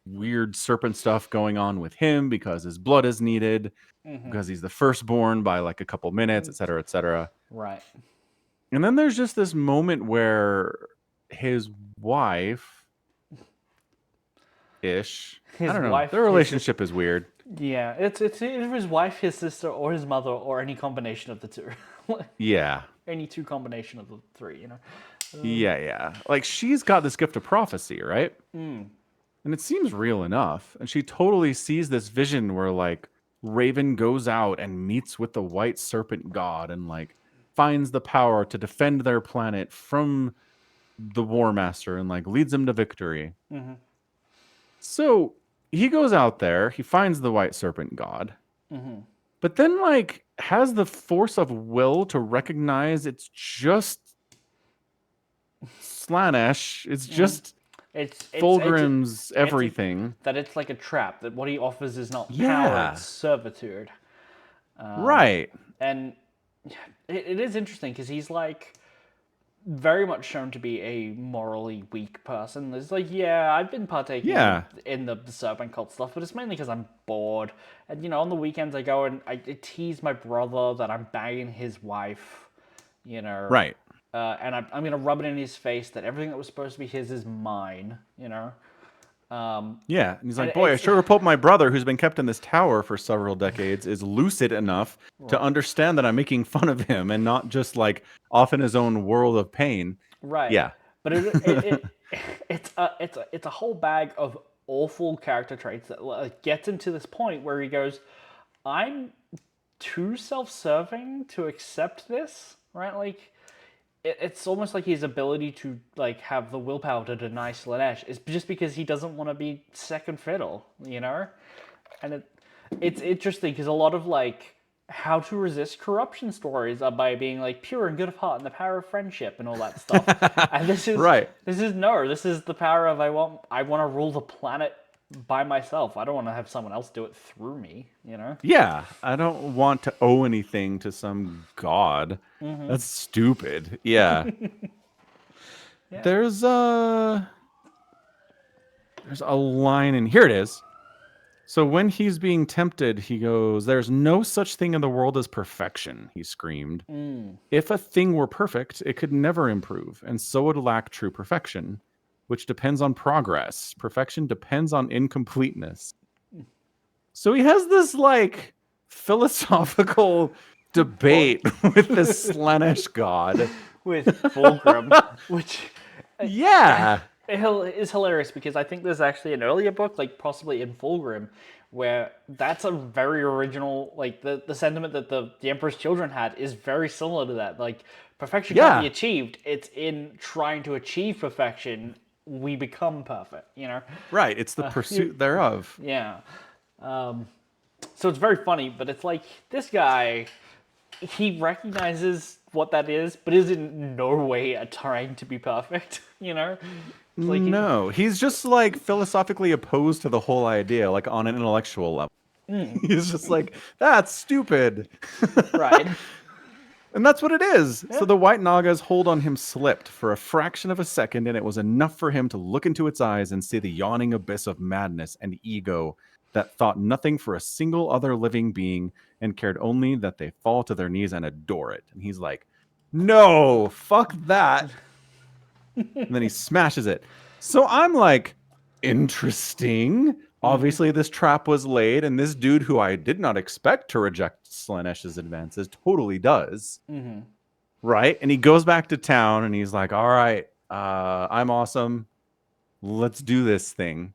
weird serpent stuff going on with him because his blood is needed because he's the firstborn by like a couple minutes, et cetera, et cetera. Right. And then there's just this moment where his wife ish, I His don't know, wife, their his sister. relationship is weird. Yeah, it's either his wife, his sister, or his mother, or any combination of the two. Yeah. Any two combination of the three, you know. Yeah. Like she's got this gift of prophecy, right? And it seems real enough. And she totally sees this vision where like Raven goes out and meets with the white serpent god and like finds the power to defend their planet from the War Master and like leads them to victory. So he goes out there, he finds the white serpent god, but then like has the force of will to recognize it's just Slanesh. It's just It's Fulgrim's everything. that it's like a trap. That what he offers is not power; Yeah. it's servitude. Right. And it is interesting because he's like very much shown to be a morally weak person. It's like, yeah, I've been partaking Yeah. in the serpent cult stuff, but it's mainly because I'm bored. And on the weekends I go and I tease my brother that I'm banging his wife, you know. Right. And I'm gonna rub it in his face that everything that was supposed to be his is mine, you know. Yeah. And he's like, And boy, I it's sure hope my brother, who's been kept in this tower for several decades, is lucid enough to understand that I'm making fun of him and not just like off in his own world of pain. right. Yeah. But it's a whole bag of awful character traits that like, gets him to this point where he goes, I'm too self-serving to accept this, right? Like it's almost like his ability to like have the willpower to deny Slanesh is just because he doesn't want to be second fiddle, you know. And it's interesting because a lot of like how to resist corruption stories are by being like pure and good of heart and the power of friendship and all that stuff. And Right. this is the power of I want to rule the planet by myself. I don't want to have someone else do it through me, you know. Yeah. I don't want to owe anything to some god. That's stupid. Yeah. Yeah. There's a line in here it is. So when he's being tempted, he goes, "There's no such thing in the world as perfection," he screamed. "If a thing were perfect, it could never improve, and so would lack true perfection, which depends on progress. Perfection depends on incompleteness." So he has this like philosophical debate with this Slanesh god. With Fulgrim, which Yeah. is hilarious because I think there's actually an earlier book, like possibly in Fulgrim, where that's a very original, like the sentiment that the Emperor's Children had is very similar to that. Like perfection can't be achieved; it's in trying to achieve perfection we become perfect. You know? Right. It's the pursuit thereof. Yeah. So it's very funny, but it's like this guy, he recognizes what that is, but is in no way trying to be perfect. You know? It's like No, he's just like philosophically opposed to the whole idea, like on an intellectual level. He's just like, that's stupid. right. And that's what it is. So the white Naga's hold on him slipped for a fraction of a second, and it was enough for him to look into its eyes and see the yawning abyss of madness and ego that thought nothing for a single other living being and cared only that they fall to their knees and adore it. And he's like, no, fuck that. And then he smashes it. So I'm like, interesting. Obviously, this trap was laid, and this dude who I did not expect to reject Slanesh's advances totally does. Right? And he goes back to town, and he's like, all right, I'm awesome. Let's do this thing.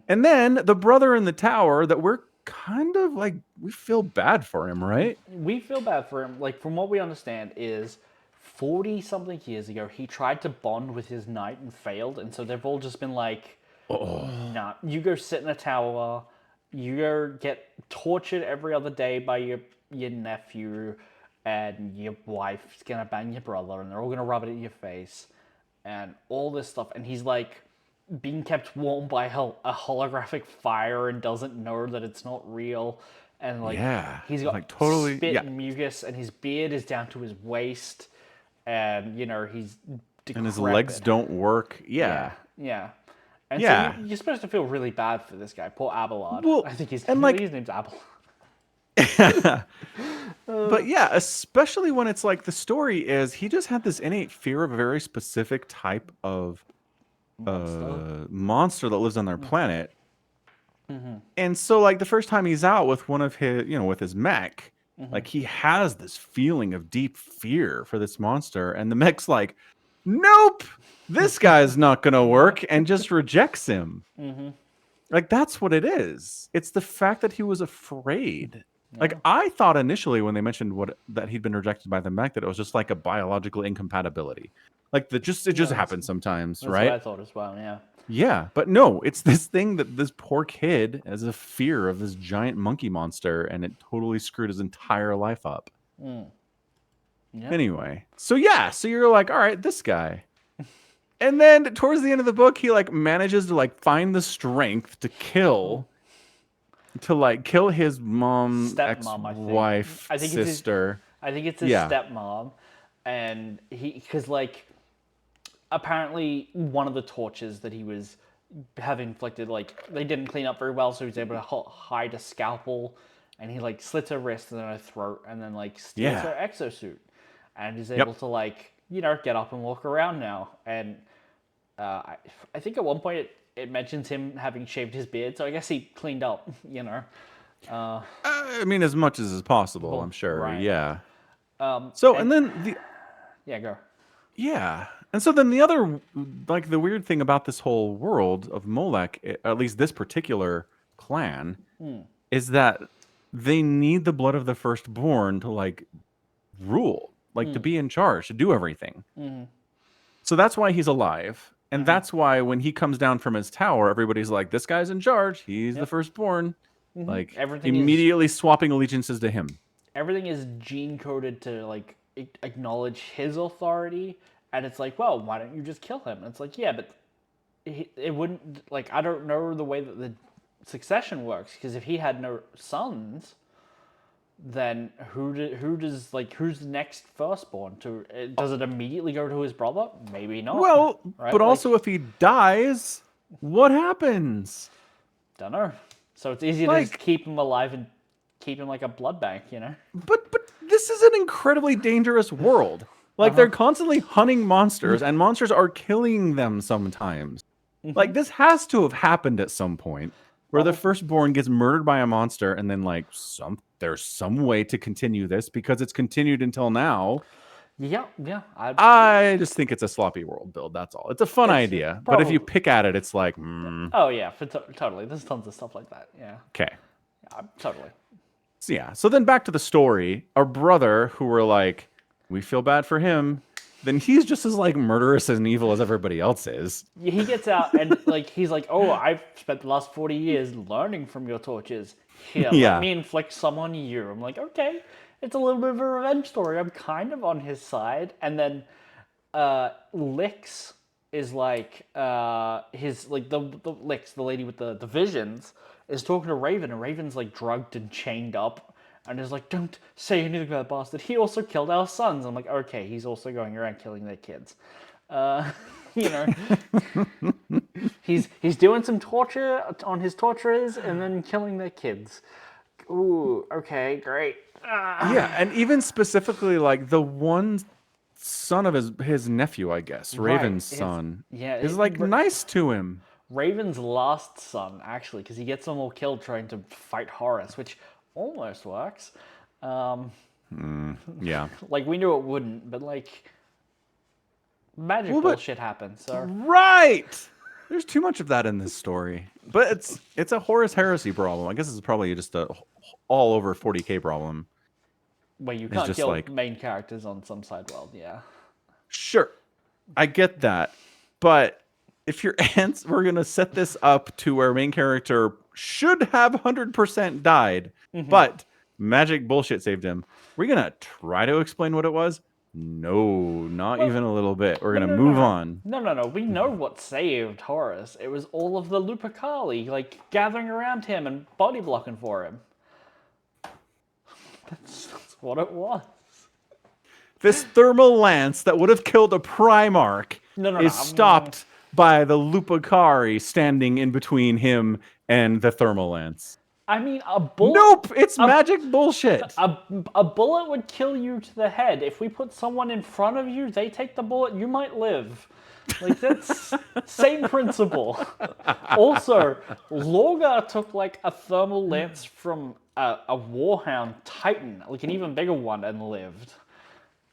And then the brother in the tower that we're kind of like, we feel bad for him, right? We feel bad for him. Like, from what we understand is 40 something years ago, he tried to bond with his knight and failed. And so they've all just been like, nah, you go sit in a tower, you go get tortured every other day by your nephew, and your wife's gonna bang your brother, and they're all gonna rub it in your face, and all this stuff. And he's like being kept warm by a holographic fire and doesn't know that it's not real. And like, he's got like totally spit and mucus, and his beard is down to his waist. And, he's decrepit. And his legs don't work. Yeah, Yeah. yeah. And so Yeah. you're supposed to feel really bad for this guy, poor Abelard. Well, I think his and like, name's Abelard. but yeah, especially when it's like the story is he just had this innate fear of a very specific type of monster that lives on their planet. And so like the first time he's out with one of his, with his mech, like he has this feeling of deep fear for this monster, and the mech's like, nope, this guy's not gonna work, and just rejects him. Like that's what it is. It's the fact that he was afraid. Like I thought initially when they mentioned that he'd been rejected by the mech, that it was just like a biological incompatibility. Like it just happens sometimes, That's right? what I thought as well, yeah. Yeah, but no, it's this thing that this poor kid has a fear of this giant monkey monster, and it totally screwed his entire life up. Yeah. Anyway, so you're like, all right, this guy. And then towards the end of the book, he like manages to like find the strength to kill his mom, Stepmom, ex-wife, I think sister. I think it's his stepmom, and because like apparently one of the tortures that he was have inflicted, like they didn't clean up very well, so he was able to hide a scalpel, and he like slits her wrist and then her throat, and then like steals her exosuit, and he's able to like get up and walk around now. And I think at one point it mentions him having shaved his beard, so I guess he cleaned up, I mean, as much as is possible, I'm sure. Right. Yeah. Go. Yeah. And so then the other, like the weird thing about this whole world of Molech, at least this particular clan, is that they need the blood of the firstborn to like rule, like to be in charge, to do everything. So that's why he's alive. And that's why when he comes down from his tower, everybody's like, this guy's in charge. He's the firstborn. Like Everything immediately swapping allegiances to him. Everything is gene coded to like acknowledge his authority, and it's like, well, why don't you just kill him? And it's like, yeah, but it wouldn't, like, I don't know the way that the succession works, because if he had no sons, then who's the next firstborn? Does it immediately go to his brother? Maybe not. Well, right? but also if he dies, what happens? Don't know. So it's easier to just keep him alive and keep him like a blood bank, But this is an incredibly dangerous world. Like they're constantly hunting monsters, and monsters are killing them sometimes. Like this has to have happened at some point, where the firstborn gets murdered by a monster, and then like there's some way to continue this because it's continued until now. Yeah. I just think it's a sloppy world build. That's all. It's a fun idea, but if you pick at it, it's like, oh yeah, totally. There's tons of stuff like that. Yeah. Okay. Yeah, totally. So yeah. So then back to the story. Our brother, who were like, we feel bad for him. Then he's just as like murderous and evil as everybody else is. He gets out and like he's like, oh, I've spent the last 40 years learning from your tortures. Here, let me inflict some on you. I'm like, okay, it's a little bit of a revenge story. I'm kind of on his side. And then Lix is like his like the Lix, the lady with the visions, is talking to Raven, and Raven's like drugged and chained up. And is like, don't say anything about that bastard. He also killed our sons. I'm like, okay, he's also going around killing their kids. He's doing some torture on his torturers and then killing their kids. Ooh, okay, great. Yeah, and even specifically like the one son of his nephew, I guess, Raven's son, is like nice to him. Raven's last son, actually, because he gets them all killed trying to fight Horus, which almost works. Yeah. Like, we knew it wouldn't, but, like, magic bullshit happens, so... Right! There's too much of that in this story. But it's a Horus Heresy problem. I guess it's probably just a all-over 40k problem. Where you can't kill main characters on some side world, yeah. Sure. I get that. But if your ants were going to set this up to where main character should have 100% died, but magic bullshit saved him, we're going to try to explain what it was? No, not even a little bit. We're going to move on. No. We know what saved Horus. It was all of the Lupercali, like, gathering around him and body blocking for him. That's what it was. This thermal lance that would have killed a Primarch No. is stopped by the Lupacari standing in between him and the thermal lance. I mean, a bullet. Nope, it's magic bullshit. A bullet would kill you to the head. If we put someone in front of you, they take the bullet, you might live. Like, that's same principle. Also, Lorgar took like a thermal lance from a Warhound Titan, like an even bigger one, and lived.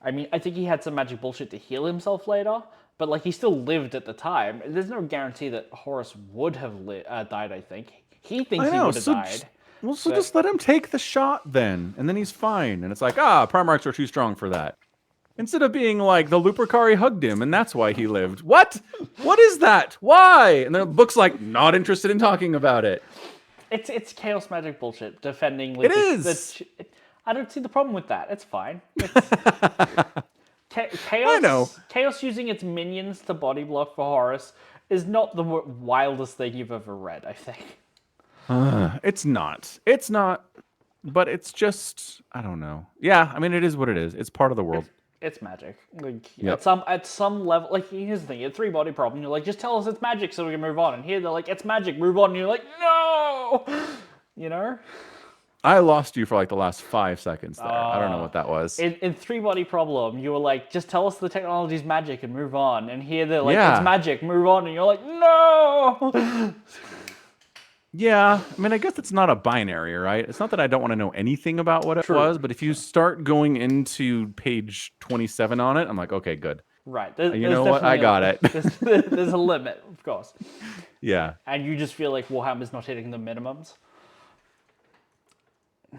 I mean, I think he had some magic bullshit to heal himself later, but like he still lived at the time. There's no guarantee that Horus would have died, I think. He thinks he would have died. Just let him take the shot then, and then he's fine. And it's like, Primarchs are too strong for that. Instead of being like, the Lupacari hugged him, and that's why he lived. What? What is that? Why? And the book's like, not interested in talking about it. It's chaos magic bullshit defending. It is. I don't see the problem with that. It's fine. Chaos. I know. Chaos using its minions to body block for Horus is not the wildest thing you've ever read, I think. It's not. It's not. But it's just, I don't know. Yeah, I mean, it is what it is. It's part of the world. It's magic. Like Yep. at some level, like here's the thing: a 3-body problem. You're like, just tell us it's magic so we can move on. And here they're like, it's magic, move on. And you're like, no, you know. I lost you for like the last 5 seconds there. I don't know what that was. In 3-body problem, you were like, just tell us the technology's magic and move on. And here they're like, Yeah. it's magic, move on. And you're like, no. Yeah, I mean, I guess it's not a binary, right? It's not that I don't want to know anything about what it was, but if you start going into page 27 on it, I'm like, okay, good. Right. You know what? I got it. There's a limit, of course. Yeah. And you just feel like Warhammer's not hitting the minimums.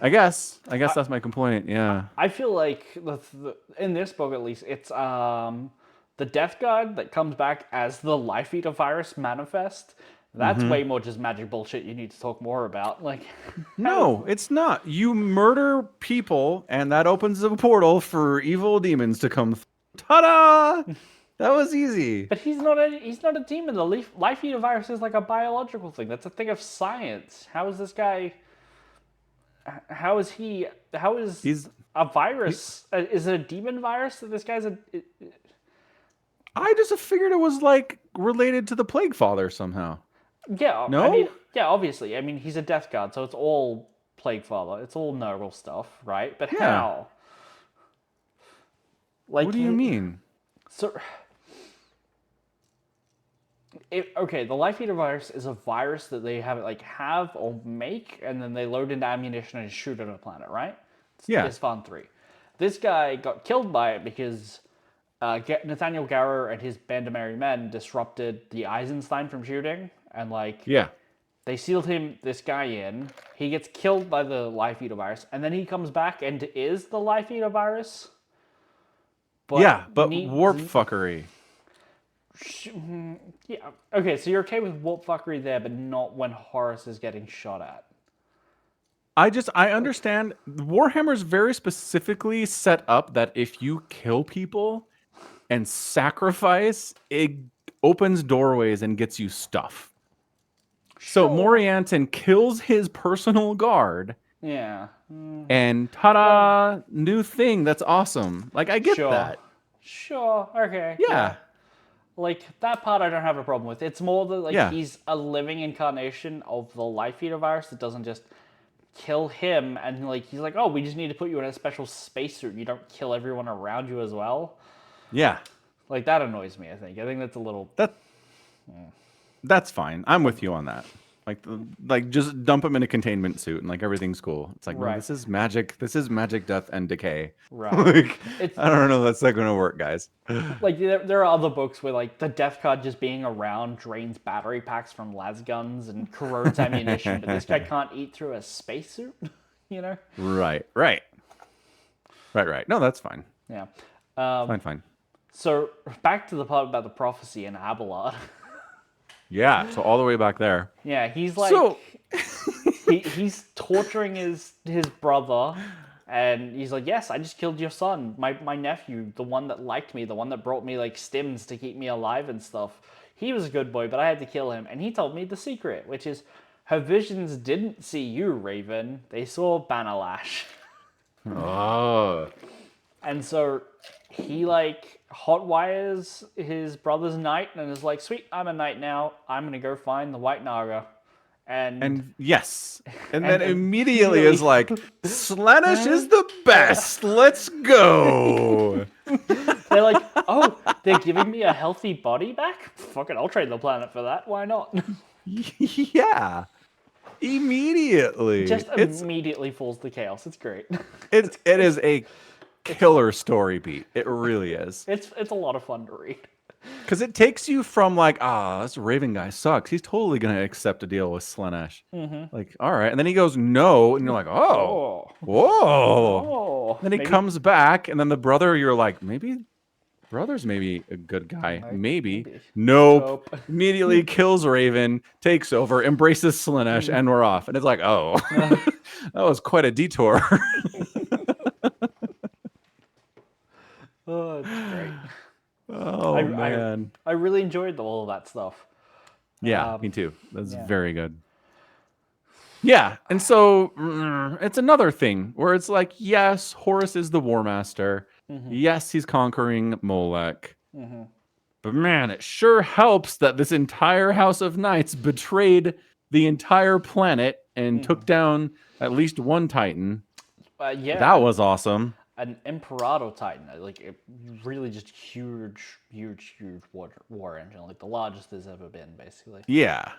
I guess that's my complaint. Yeah. I feel like in this book, at least, it's the Death Guard that comes back as the Life Eater virus manifest. That's way more just magic bullshit you need to talk more about. Like, No, it's not. You murder people, and that opens a portal for evil demons to come. Ta-da! That was easy. but he's not a demon. The Life Eater virus is like a biological thing. That's a thing of science. How is this guy? How is he? He's a virus? Is it a demon virus that this guy's a? I just figured it was like related to the Plague Father somehow. Yeah, No? I mean, yeah, obviously. I mean, he's a Death Guard, so it's all Plague Father. It's all Nurgle stuff, right? But how? Like, What do you mean? So, okay, the Life Eater virus is a virus that they have or make, and then they load into ammunition and shoot at a planet, right? It's Isfahan 3. This guy got killed by it because Nathaniel Garrow and his band of merry men disrupted the Eisenstein from shooting, and they sealed this guy in. He gets killed by the Life Eater virus, and then he comes back and is the Life Eater virus. But warp fuckery. Yeah. Okay, so you're okay with warp fuckery there, but not when Horus is getting shot at. I understand Warhammer's very specifically set up that if you kill people and sacrifice, it opens doorways and gets you stuff. So Morianton kills his personal guard. Yeah. And ta-da, new thing. That's awesome. Like, I get that. Sure. Okay. Yeah. Like, that part I don't have a problem with. It's more that, he's a living incarnation of the Life Eater virus that doesn't just kill him and, he's like, oh, we just need to put you in a special spacesuit. You don't kill everyone around you as well. Yeah. Like, that annoys me, I think. I think that's a little... That's fine. I'm with you on that. Like just dump him in a containment suit and everything's cool. It's like, no, this is magic. This is magic, death, and decay. Right. I don't know. That's not going to work, guys. There are other books where the Death Guard just being around drains battery packs from las guns and corrodes ammunition, but this guy can't eat through a spacesuit. You know? Right. No, that's fine. Yeah. Fine. So back to the part about the prophecy in Abelard. Yeah, so all the way back there. Yeah, he's he's torturing his brother, and he's like, yes, I just killed your son, my nephew, the one that liked me, the one that brought me stims to keep me alive and stuff. He was a good boy, but I had to kill him, and he told me the secret, which is her visions didn't see you, Raven. They saw Bannerlash. Oh. And so he like hot wires his brother's knight and is like, "Sweet, I'm a knight now. I'm gonna go find the White Naga." And And yes. And then and immediately is like, Slaanesh is the best. Let's go. they're like, "Oh, they're giving me a healthy body back? Fuck it, I'll trade the planet for that. Why not?" Yeah. Immediately. Just immediately falls to chaos. It's great. It is a killer story beat. It really is. It's a lot of fun to read. Because it takes you from like, this Raven guy sucks. He's totally gonna accept a deal with Slaanesh. Like, all right. And then he goes, no, and you're like, Oh, whoa. oh, Then he maybe comes back, and then the brother, you're like, maybe brother's maybe a good guy. Maybe. Nope. Nope. Immediately kills Raven, takes over, embraces Slaanesh, and we're off. And it's like, oh, that was quite a detour. Oh, it's great. Oh, man. I really enjoyed all of that stuff. Yeah, me too. That's yeah. very good. Yeah, and so it's another thing where it's like, yes, Horus is the War Master. Yes, he's conquering Molech. But man, it sure helps that this entire House of Knights betrayed the entire planet and took down at least one Titan. Yeah, That was awesome. an Imperator Titan, like it really just huge war engine, like the largest there's ever been, basically. Yeah.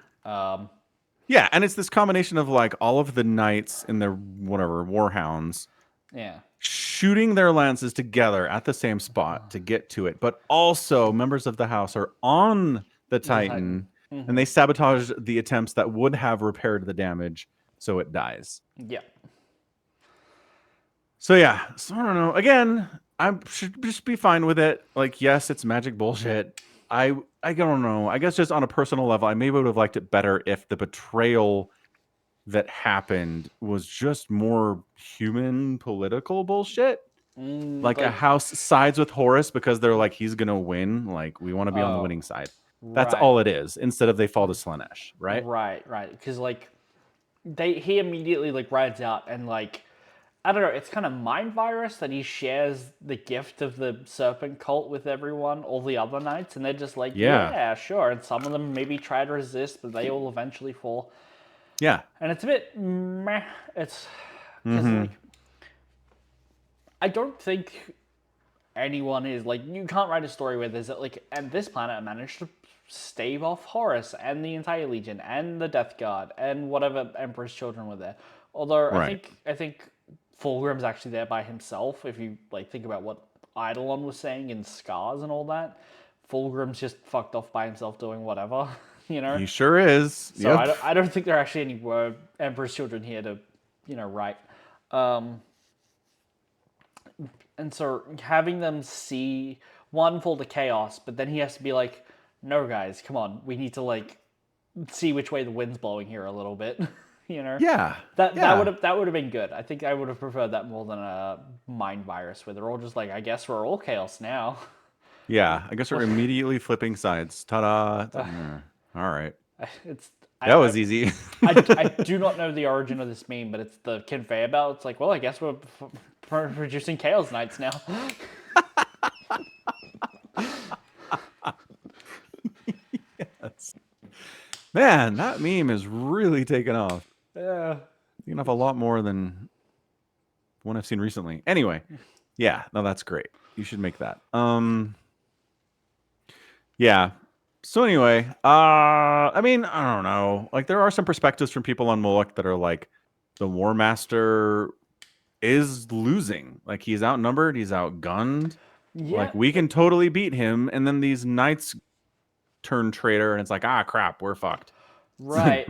Yeah, and it's this combination of like all of the knights in their whatever warhounds. Yeah. Shooting their lances together at the same spot to get to it, but also members of the house are on the Titan, and they sabotage the attempts that would have repaired the damage, so it dies. Yeah. So yeah, so I don't know. Again, I should just be fine with it. Like, yes, it's magic bullshit. I don't know. I guess just on a personal level, I maybe would have liked it better if the betrayal that happened was just more human political bullshit. Like a house sides with Horus because they're like, he's gonna win. Like, we want to be on the winning side. That's all it is. Instead of they fall to Slaanesh, right? Right. Because like he immediately like rides out and like, I don't know, it's kind of mind virus that he shares the gift of the serpent cult with everyone, all the other knights, and they're just like, yeah, sure. And some of them maybe try to resist, but they all eventually fall. Yeah. And it's a bit meh. It's because like, I don't think anyone is like, you can't write a story where there's like, and this planet managed to stave off Horus and the entire Legion and the Death Guard and whatever Emperor's children were there. Although I think Fulgrim's actually there by himself. If you like think about what Eidolon was saying in Scars and all that, Fulgrim's just fucked off by himself doing whatever. You know, He sure is. so I don't think there are actually any Emperor's children here to, write. And so having them see one fall to chaos, but then he has to be like, no guys, come on, we need to like see which way the wind's blowing here a little bit. Yeah. That would have been good. I think I would have preferred that more than a mind virus where they're all just like, I guess we're all chaos now. Yeah. I guess we're immediately flipping sides. Ta-da. All right. That was easy. I do not know the origin of this meme, but it's the conveyor belt. It's like, well, I guess we're producing Chaos Knights now. Yes. Man, that meme is really taken off. Yeah. Taken off a lot more than one I've seen recently. Anyway, yeah, no, that's great. You should make that. Yeah. So anyway, I mean, I don't know. Like, there are some perspectives from people on Moloch that are like, the War Master is losing. Like, he's outnumbered, he's outgunned. Yeah. Like, we can totally beat him, and then these knights turn traitor, and it's like, crap, we're fucked. Right.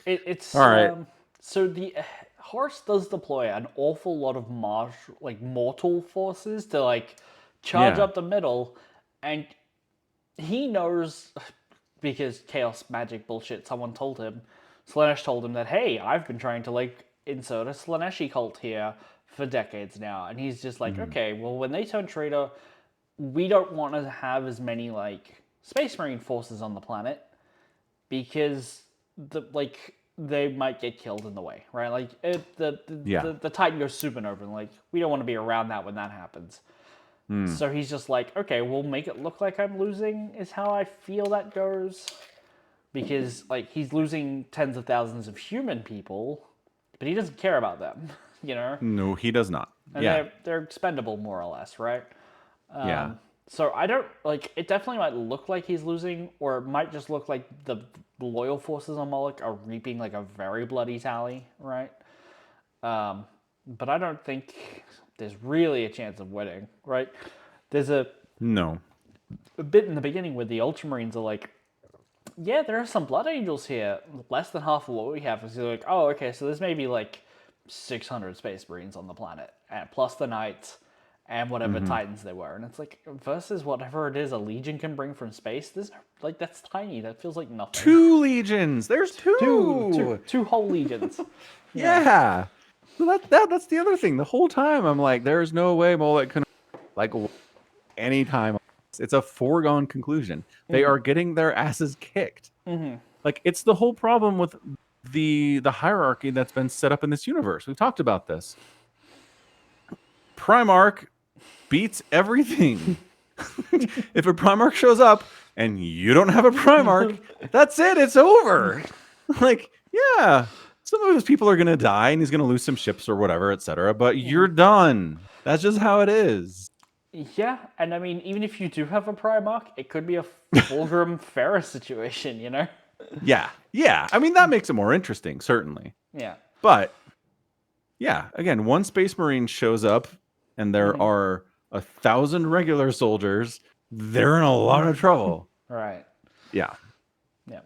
It's all right. So the Horus does deploy an awful lot of mortal forces to like charge up the middle, and he knows because chaos magic bullshit. Someone told him, Slaanesh told him that, hey, I've been trying to like insert a Slaaneshi cult here for decades now, and he's just like, okay, well, when they turn traitor, we don't want to have as many like Space Marine forces on the planet because they might get killed in the way, right? Like Yeah. the Titan goes supernova, and like we don't want to be around that when that happens. So he's just like, okay, we'll make it look like I'm losing, is how I feel that goes. Because like he's losing tens of thousands of human people, but he doesn't care about them, you know? No, he does not. And Yeah. they're expendable more or less, right? Yeah. So I don't like it. Definitely might look like he's losing, or it might just look like the loyal forces on Moloch are reaping like a very bloody tally, right? But I don't think there's really a chance of winning, right? There's No. a bit in the beginning where the Ultramarines are like, yeah, there are some Blood Angels here, less than half of what we have. So you're like, oh, okay, so there's maybe like 600 Space Marines on the planet, and plus the Knights and whatever Titans there were. And it's like, versus whatever it is a Legion can bring from space, there's like, that's tiny. That feels like nothing. 2 legions. There's 2. Two whole legions. Yeah. So that's the other thing. The whole time I'm like, there's no way Moloch can like anytime. It's a foregone conclusion. They are getting their asses kicked. Like it's the whole problem with the hierarchy that's been set up in this universe. We've talked about this. Primarch beats everything. If a Primarch shows up and you don't have a Primarch, that's it. It's over. Like, yeah, some of his people are going to die and he's going to lose some ships or whatever, etc. But you're done. That's just how it is. Yeah, and I mean, even if you do have a Primarch, it could be a Fulgrim Ferris situation, you know? Yeah. Yeah. I mean, that makes it more interesting, certainly. Yeah. But yeah, again, one Space Marine shows up and there are 1,000 regular soldiers. They're in a lot of trouble. Right. Yeah. Yeah.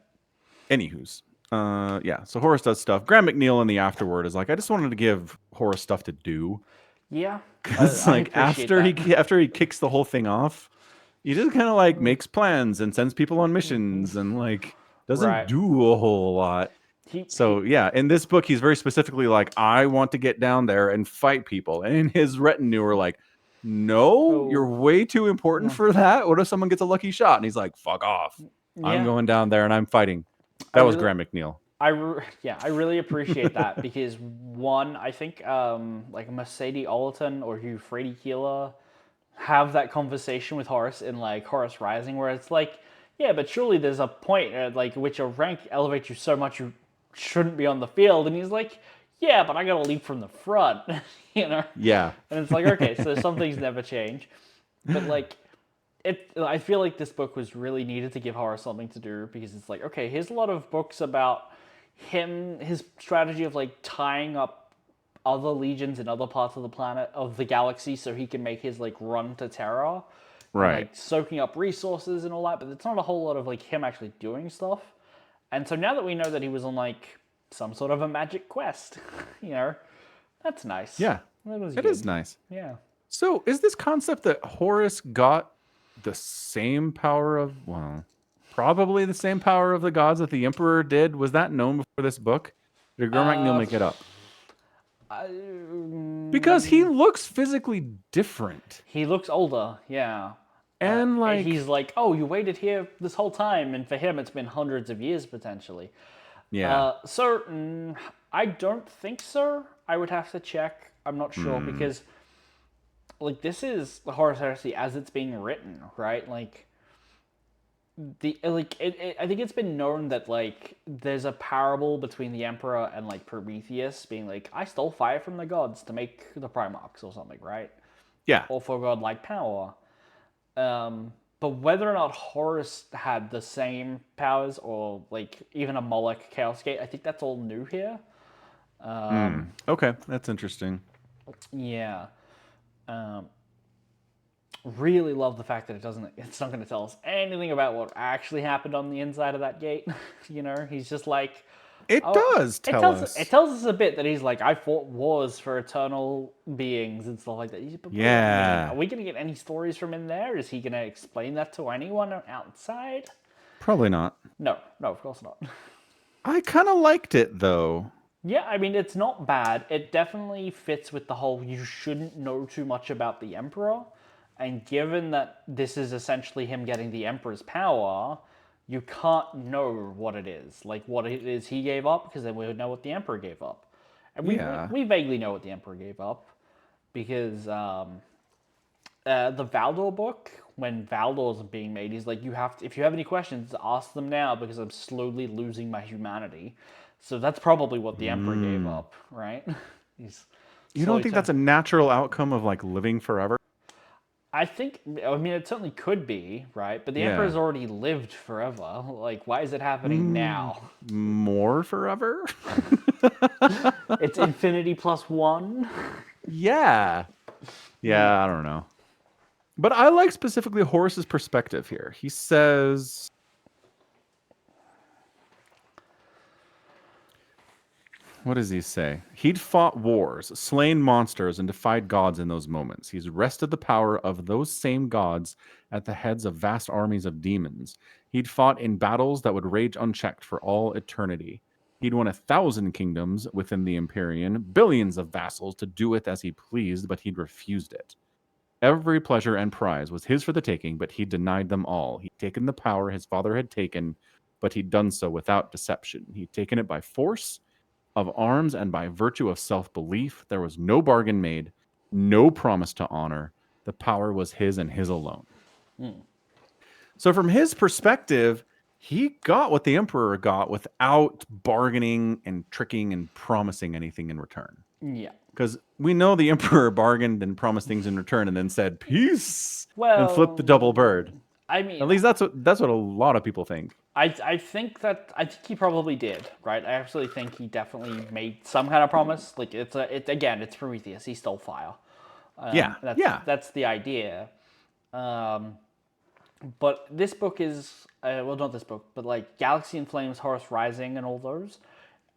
Anywho's. Yeah. So Horus does stuff. Graham McNeill in the afterword is like, I just wanted to give Horus stuff to do. Yeah. Because like after he kicks the whole thing off, he just kind of like makes plans and sends people on missions and like doesn't do a whole lot. So yeah, in this book, he's very specifically like, I want to get down there and fight people. And his retinue are like, no, you're way too important for that. What if someone gets a lucky shot? And he's like, fuck off. I'm going down there and I'm fighting. That was Graham McNeill. I really appreciate that because one, I think like Mercedes Ollerton or Euphrates Keeler have that conversation with Horus in like Horus Rising where it's like, yeah, but surely there's a point at like which a rank elevates you so much you shouldn't be on the field, and he's like, yeah, but I gotta lead from the front, you know? Yeah. And it's like, okay, so some things never change, but like. I feel like this book was really needed to give Horus something to do because it's like, okay, here's a lot of books about his strategy of like tying up other legions in other parts of the planet, of the galaxy, so he can make his like run to Terra. Right. And, like soaking up resources and all that, but it's not a whole lot of like him actually doing stuff. And so now that we know that he was on like some sort of a magic quest, you know, that's nice. Yeah. It is nice. Yeah. So is this concept that Horus got the same power of, well, probably the same power of the gods that the Emperor did? Was that known before this book? Did Graham McNeill make it up? Because he looks physically different. He looks older, yeah. And like... And he's like, oh, you waited here this whole time, and for him it's been hundreds of years, potentially. Yeah. I don't think so. I would have to check. I'm not sure, because... like this is the Horus Heresy as it's being written, right? Like I think it's been known that like there's a parable between the Emperor and like Prometheus being like, I stole fire from the gods to make the Primarchs or something, right? Yeah. Or for godlike power. But whether or not Horus had the same powers or like even a Moloch Chaos Gate, I think that's all new here. Okay, that's interesting. Yeah. Really love the fact that it's not going to tell us anything about what actually happened on the inside of that gate. You know, he's just like, it does tell us. It tells us a bit that he's like, I fought wars for eternal beings and stuff like that. But yeah. Are we going to get any stories from in there? Is he going to explain that to anyone outside? Probably not. No, of course not. I kind of liked it though. Yeah, I mean, it's not bad. It definitely fits with the whole you shouldn't know too much about the Emperor. And given that this is essentially him getting the Emperor's power, you can't know what it is, like what it is he gave up, because then we would know what the Emperor gave up, and Yeah. we vaguely know what the Emperor gave up, because the Valdor book, when Valdor's being made, he's like, if you have any questions, ask them now because I'm slowly losing my humanity. So that's probably what the Emperor gave Mm. up, right? He's You don't slowly think that's a natural outcome of like living forever? I mean, it certainly could be, right? But the Yeah. Emperor's already lived forever. Like, why is it happening Mm, now? more forever? It's infinity plus one. Yeah. Yeah, I don't know. But I like specifically Horus's perspective here. He says, what does he say? He'd fought wars, slain monsters, and defied gods in those moments. He's wrested the power of those same gods at the heads of vast armies of demons. He'd fought in battles that would rage unchecked for all eternity. He'd won 1,000 kingdoms within the Empyrean, billions of vassals to do with as he pleased, but he'd refused it. Every pleasure and prize was his for the taking, but he denied them all. He'd taken the power his father had taken, but he'd done so without deception. He'd taken it by force of arms and by virtue of self belief. There was no bargain made, no promise to honor. The power was his and his alone. So, from his perspective, he got what the emperor got without bargaining and tricking and promising anything in return. Yeah. Because we know the emperor bargained and promised things in return and then said peace and flipped the Well, double bird. I mean, At least that's what a lot of people think. I think he probably did, right? I actually think he definitely made some kind of promise. Like it's Prometheus. He stole fire. Yeah, yeah. That's the idea. Um, but this book is well, not this book, but like Galaxy in Flames, Horus Rising, and all those.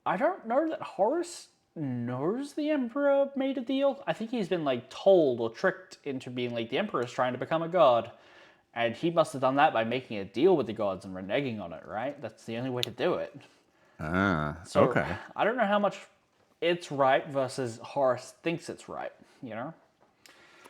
I don't know that Horus knows the Emperor made a deal. I think he's been like told or tricked into being like the Emperor is trying to become a god. And he must have done that by making a deal with the gods and reneging on it, right? That's the only way to do it. Ah, So okay. I don't know how much it's right versus Horus thinks it's right, you know?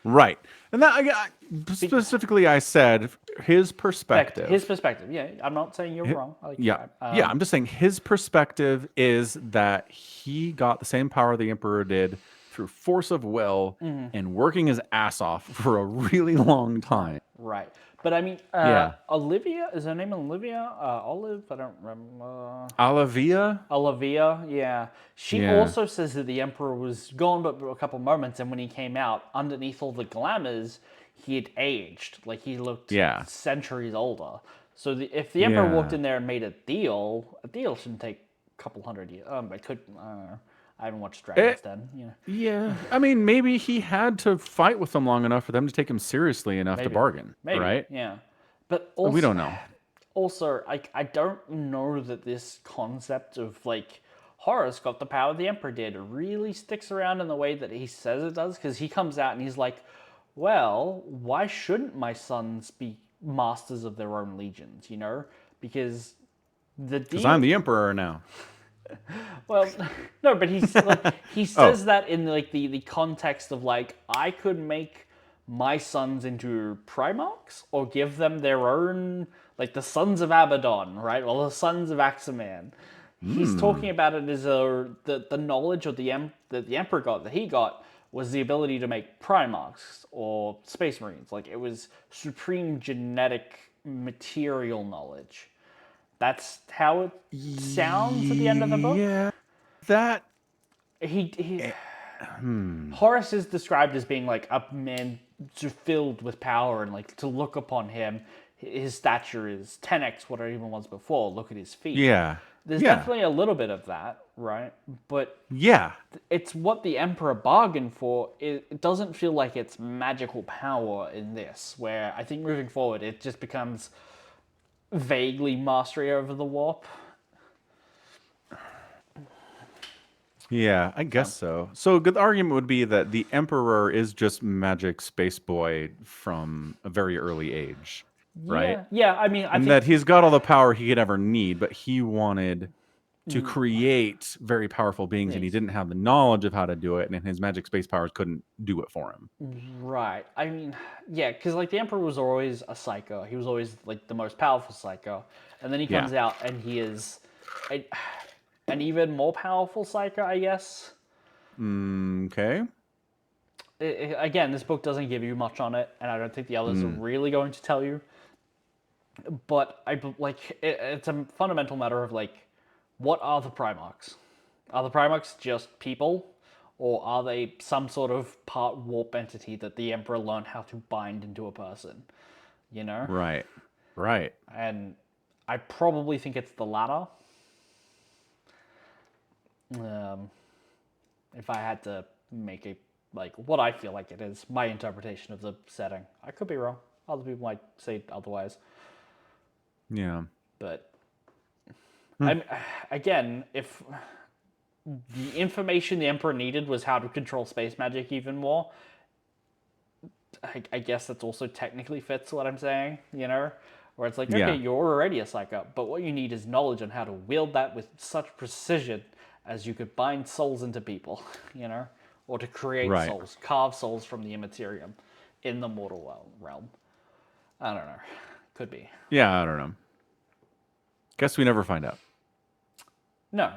Right. And that specifically I said his perspective. His perspective, yeah. I'm not saying you're Hi- wrong. I like yeah. Yeah, I'm just saying his perspective is that he got the same power the emperor did through force of will and working his ass off for a really long time. right. But I mean, Yeah. Olivia, is her name Olivia? Olive? I don't remember. Alavia? Olivia, yeah. She Yeah. also says that the Emperor was gone but a couple moments, and when he came out, underneath all the glamours, he had aged. Like he looked Yeah. centuries older. So if the Emperor walked Yeah. in there and made a deal shouldn't take a couple hundred years. It could. I don't know. I haven't watched Dragons Den. You know, Yeah. I mean, maybe he had to fight with them long enough for them to take him seriously enough to maybe, bargain, maybe, right? yeah. But We also, don't know. I don't know that this concept of like Horus got the power the Emperor did really sticks around in the way that he says it does, because he comes out and he's like, well, why shouldn't my sons be masters of their own legions, you know? Because the Because deal, I'm the emperor now. well, no, but he says that in like the context of like, I could make my sons into Primarchs or give them their own, like the sons of Abaddon, right? Or the sons of Axaman. He's talking about it as the knowledge of that the Emperor got, that he got, was the ability to make Primarchs or Space Marines. Like it was supreme genetic material knowledge. That's how it sounds at the end of the book. Yeah. That. He eh, Hmm. Horus is described as being like a man filled with power, and like to look upon him, his stature is 10x what it even was before. Look at his feet. Yeah. There's Yeah. definitely a little bit of that, right? But Yeah. it's what the Emperor bargained for. It doesn't feel like it's magical power in this, where I think moving forward it just becomes vaguely mastery over the warp. Yeah, I guess so. So the argument would be that the Emperor is just magic space boy from a very early age, right? Yeah, yeah. I mean, I And think that he's got all the power he could ever need, but he wanted to create very powerful beings, and he Yes. didn't have the knowledge of how to do it, and his magic space powers couldn't do it for him. Right. I mean, yeah, because like the Emperor was always a psycho. He was always like the most powerful psycho, and then he Yeah. comes out and he is an even more powerful psycho, I guess. Okay. Again, this book doesn't give you much on it, and I don't think the others are really going to tell you. But it's a fundamental matter of like, what are the Primarchs? Are the Primarchs just people, or are they some sort of part warp entity that the Emperor learned how to bind into a person? You know, Right. Right. and I probably think it's the latter. Um, if I had to make a like what I feel like it is, my interpretation of the setting, I could be wrong. Other people might say otherwise. Yeah. But again, if the information the Emperor needed was how to control space magic even more, I guess that's also technically fits what I'm saying, you know? Where it's like, okay, Yeah. you're already a psycho, but what you need is knowledge on how to wield that with such precision as you could bind souls into people, you know? Or to create Right. souls, carve souls from the immaterium in the mortal realm. I don't know. Could be. Yeah. I don't know. Guess we never find out. No,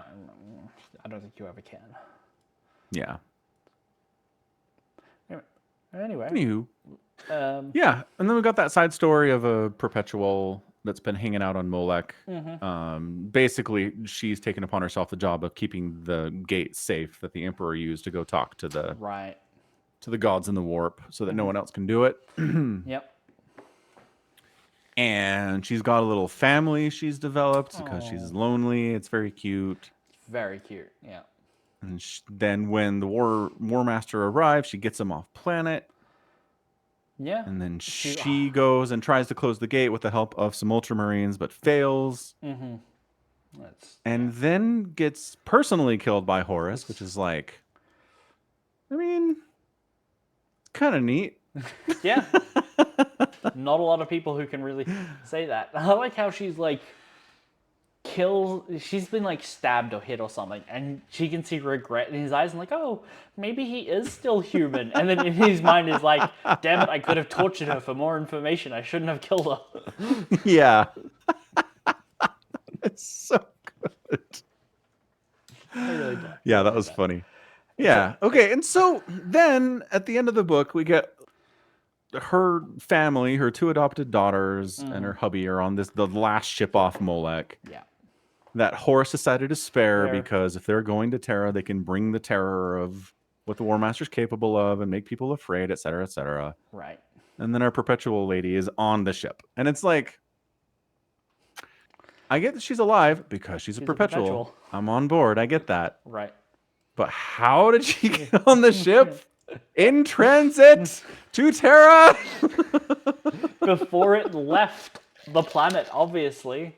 I don't think you ever can. Yeah. Anyway, Anywho. um, Yeah. And then we got that side story of a perpetual that's been hanging out on Molech. Basically, she's taken upon herself the job of keeping the gate safe that the Emperor used to go talk to right. the gods in the warp, so that no one else can do it. Yep. And she's got a little family she's developed because she's lonely. It's very cute. Very cute. Yeah. And then when the War Master arrives, she gets him off planet. Yeah. And then she goes and tries to close the gate with the help of some Ultramarines, but fails. And then gets personally killed by Horus, which is like, I mean, kind of neat. Yeah. Not a lot of people who can really say that. I like how she's like she's been like stabbed or hit or something, and she can see regret in his eyes and like, oh, maybe he is still human. And then in his mind is like, damn it, I could have tortured her for more information. I shouldn't have killed her. Yeah. It's so good. I really do. Yeah, that was funny. Yeah. Okay. And so then at the end of the book, we get her family, her two adopted daughters, and her hubby are on the last ship off Molech. Yeah. That Horus decided to spare because if they're going to Terra, they can bring the terror of what the War Master's capable of and make people afraid, etc., etc. Right. And then our perpetual lady is on the ship. And it's like, I get that she's alive because she's a perpetual. I'm on board. I get that. Right. But how did she get on the ship in transit to Terra? Before it left the planet, obviously.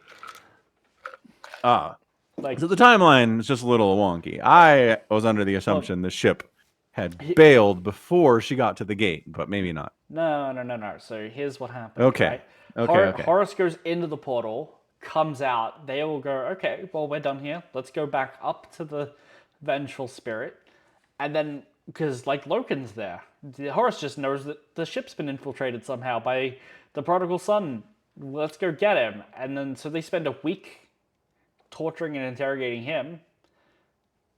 Like, so the timeline is just a little wonky. I was under the assumption the ship had bailed before she got to the gate, but maybe not. No. So here's what happened. Okay. Right? Okay. Horus goes into the portal, comes out. They all go, okay, well, we're done here. Let's go back up to the Vengeful Spirit. And then, because like Loken's there, Horus just knows that the ship's been infiltrated somehow by the prodigal son. Let's go get him. And then, so they spend a week torturing and interrogating him.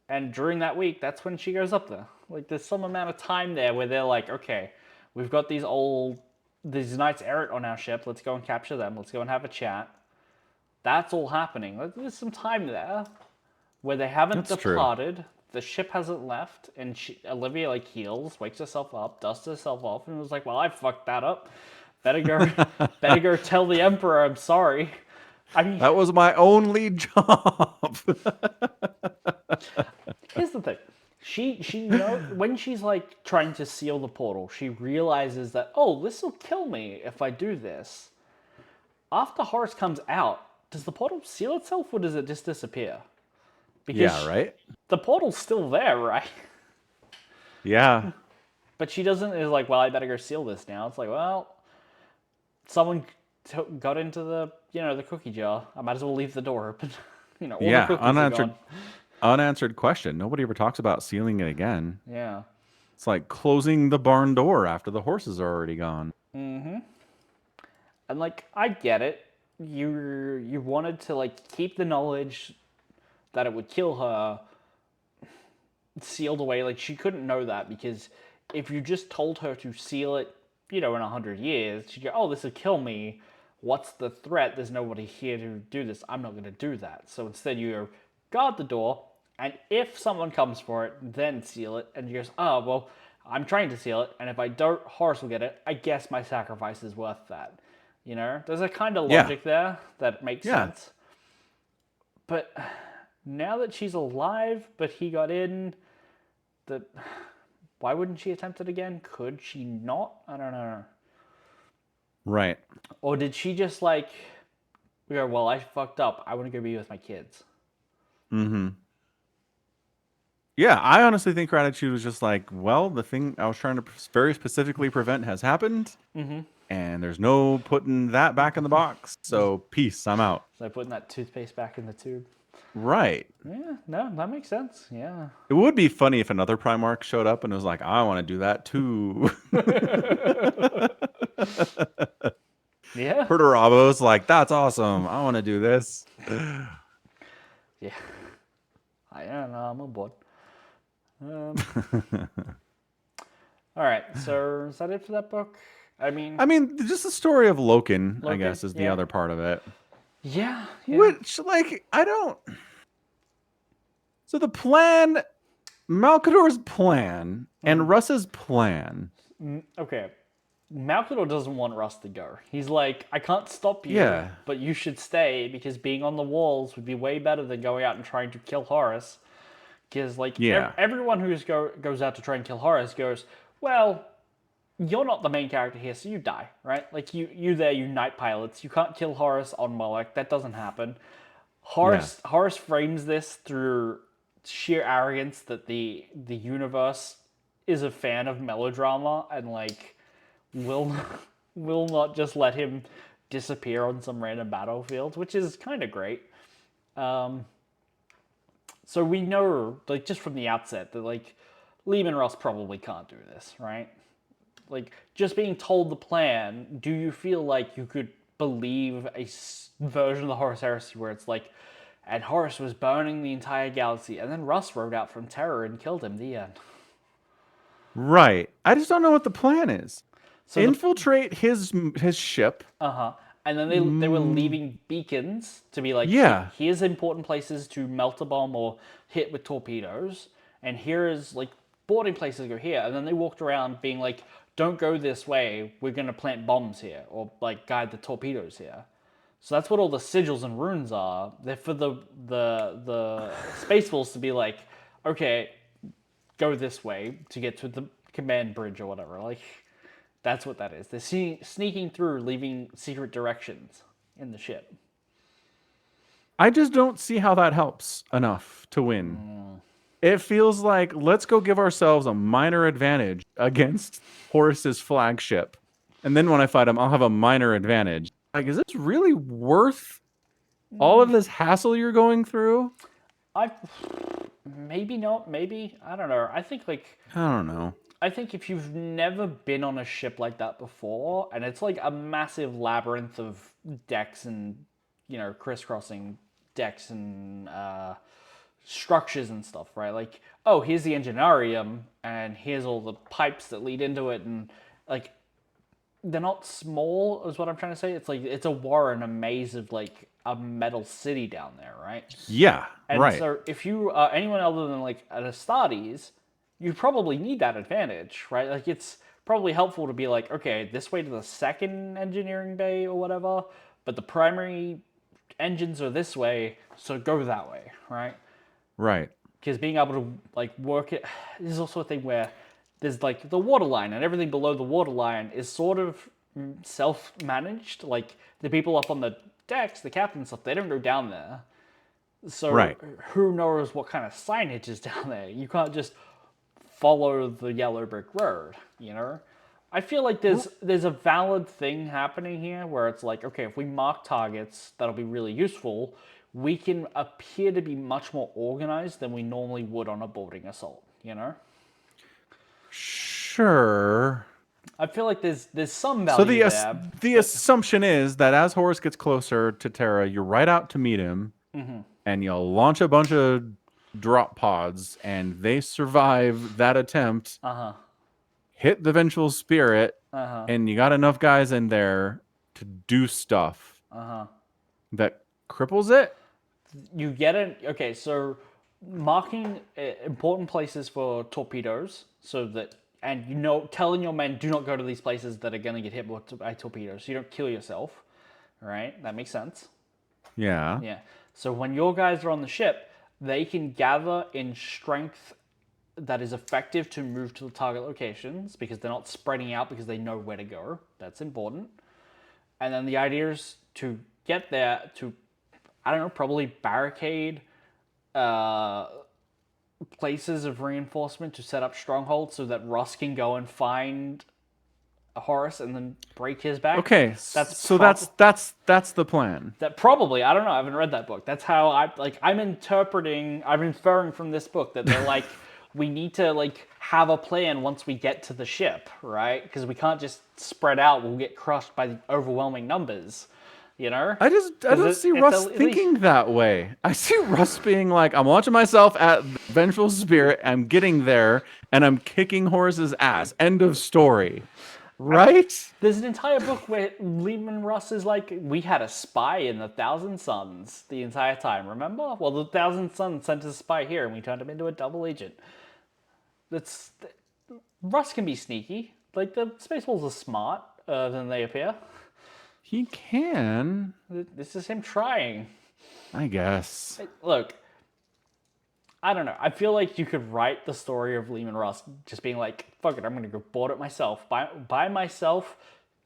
And during that week, that's when she goes up there. Like, there's some amount of time there where they're like, okay, we've got these Knights Errant on our ship. Let's go and capture them. Let's go and have a chat. That's all happening. There's some time there where they haven't departed. True. The ship hasn't left, and Olivia like heals, wakes herself up, dusts herself off, and was like, "Well, I fucked that up. Better go tell the Emperor I'm sorry." I mean, that was my only job. Here's the thing. She when she's like trying to seal the portal, she realizes that, oh, this will kill me if I do this. After Horus comes out, does the portal seal itself or does it just disappear? Because right. The portal's still there, right? Yeah. But she doesn't. Is like, well, I better go seal this now. It's like, well, someone got into the the cookie jar. I might as well leave the door open. All the Yeah, cookies are gone. unanswered question. Nobody ever talks about sealing it again. Yeah. It's like closing the barn door after the horses are already gone. And like I get it. You wanted to like keep the knowledge that it would kill her sealed away. Like she couldn't know that because if you just told her to seal it, in 100 years, she'd go, "Oh, this would kill me. What's the threat? There's nobody here to do this. I'm not going to do that." So instead, you guard the door, and if someone comes for it, then seal it. And she goes, "Oh, well, I'm trying to seal it, and if I don't, Horus will get it. I guess my sacrifice is worth that." There's a kind of Yeah, logic there that makes yeah, sense. But now that she's alive, but he got in, that why wouldn't she attempt it again? Could she not? I don't know. right. Or did she just like go, well, I fucked up. I want to go be with my kids. Mm-hmm. Yeah, I honestly think her attitude was just like, well, the thing I was trying to very specifically prevent has happened, and there's no putting that back in the box. So peace, I'm out. So putting that toothpaste back in the tube. Right. Yeah, no, that makes sense. Yeah. It would be funny if another Primarch showed up and was like, I want to do that too. Yeah. Perturabo's like, that's awesome. I want to do this. Yeah. I don't know. I'm on board. All right. So is that it for that book? I mean, Just the story of Loken, I Loki, guess, is the yeah. other part of it. Yeah. Which, like, I don't. So the plan, Malkador's plan, and Russ's plan. Okay. Malkador doesn't want Russ to go. He's like, I can't stop you, Yeah. but you should stay because being on the walls would be way better than going out and trying to kill Horus. Because like Yeah. everyone who goes out to try and kill Horus goes, well, you're not the main character here, so you die, right? Like you night pilots. You can't kill Horus on Moloch. That doesn't happen. Horus frames this through sheer arrogance that the universe is a fan of melodrama and like will will not just let him disappear on some random battlefield, which is kind of great. So we know, like, just from the outset that like Liam and Ross probably can't do this, right? Like, just being told the plan, do you feel like you could believe a version of the Horus Heresy where it's like, and Horus was burning the entire galaxy, and then Russ rode out from Terror and killed him, the end. Right. I just don't know what the plan is. So Infiltrate his ship. and then they were leaving beacons to be like, Yeah. here's important places to melt a bomb or hit with torpedoes, and here is like boarding places to go here. And then they walked around being like, don't go this way, we're gonna plant bombs here, or like guide the torpedoes here. So that's what all the sigils and runes are. They're for the Space Wolves to be like, okay, go this way to get to the command bridge or whatever. Like, that's what that is. They're sneaking through, leaving secret directions in the ship. I just don't see how that helps enough to win. It feels like, let's go give ourselves a minor advantage against Horus's flagship. And then when I fight him, I'll have a minor advantage. Like, is this really worth all of this hassle you're going through? Maybe not. Maybe, I don't know. I think I don't know. I think if you've never been on a ship like that before, and it's like a massive labyrinth of decks and crisscrossing decks and structures and stuff, right? Like, oh, here's the engineerium, and here's all the pipes that lead into it, and like they're not small, is what I'm trying to say. It's like it's a warren, a maze of like a metal city down there, right? Yeah, And right. so if you are anyone other than like an Astartes, you probably need that advantage, right? Like it's probably helpful to be like, okay, this way to the second engineering bay or whatever, but the primary engines are this way, so go that way, right? Right. Because being able to like work it, there's also a thing where there's like the water line, and everything below the water line is sort of self-managed. Like the people up on the decks, the captain and stuff, they don't go down there. So Right. who knows what kind of signage is down there? You can't just follow the yellow brick road, I feel like there's a valid thing happening here where it's like, okay, if we mark targets, that'll be really useful. we can appear to be much more organized than we normally would on a boarding assault, you know? Sure. I feel like there's some So value there, the but assumption is that as Horus gets closer to Terra, you're right out to meet him, and you'll launch a bunch of drop pods, and they survive that attempt, hit the Vengeful Spirit, and you got enough guys in there to do stuff that cripples it. you get it. Okay, so marking important places for torpedoes, so that and telling your men do not go to these places that are going to get hit by torpedoes, so you don't kill yourself. Right, that makes sense. Yeah. Yeah. So when your guys are on the ship, they can gather in strength that is effective to move to the target locations because they're not spreading out because they know where to go. That's important. And then the idea is to get there to, I don't know, probably barricade places of reinforcement to set up strongholds so that Russ can go and find a Horus and then break his back. Okay, That's so that's the plan. that probably, I don't know, I haven't read that book. That's how I'm inferring from this book that they're like, we need to like have a plan once we get to the ship, right? Because we can't just spread out. We'll get crushed by the overwhelming numbers, you know? I don't see Russ thinking that way. I see Russ being like, I'm launching myself at the Vengeful Spirit, I'm getting there, and I'm kicking Horus's ass. End of story. Right? There's an entire book where Lehman Russ is like, we had a spy in the Thousand Suns the entire time, remember? Well, the Thousand Suns sent a spy here and we turned him into a double agent. Russ can be sneaky. Like, the Spaceballs are smart than they appear. He can. This is him trying. I guess. Look, I don't know. I feel like you could write the story of Lehman Russ just being like, fuck it, I'm going to go board it myself. By myself,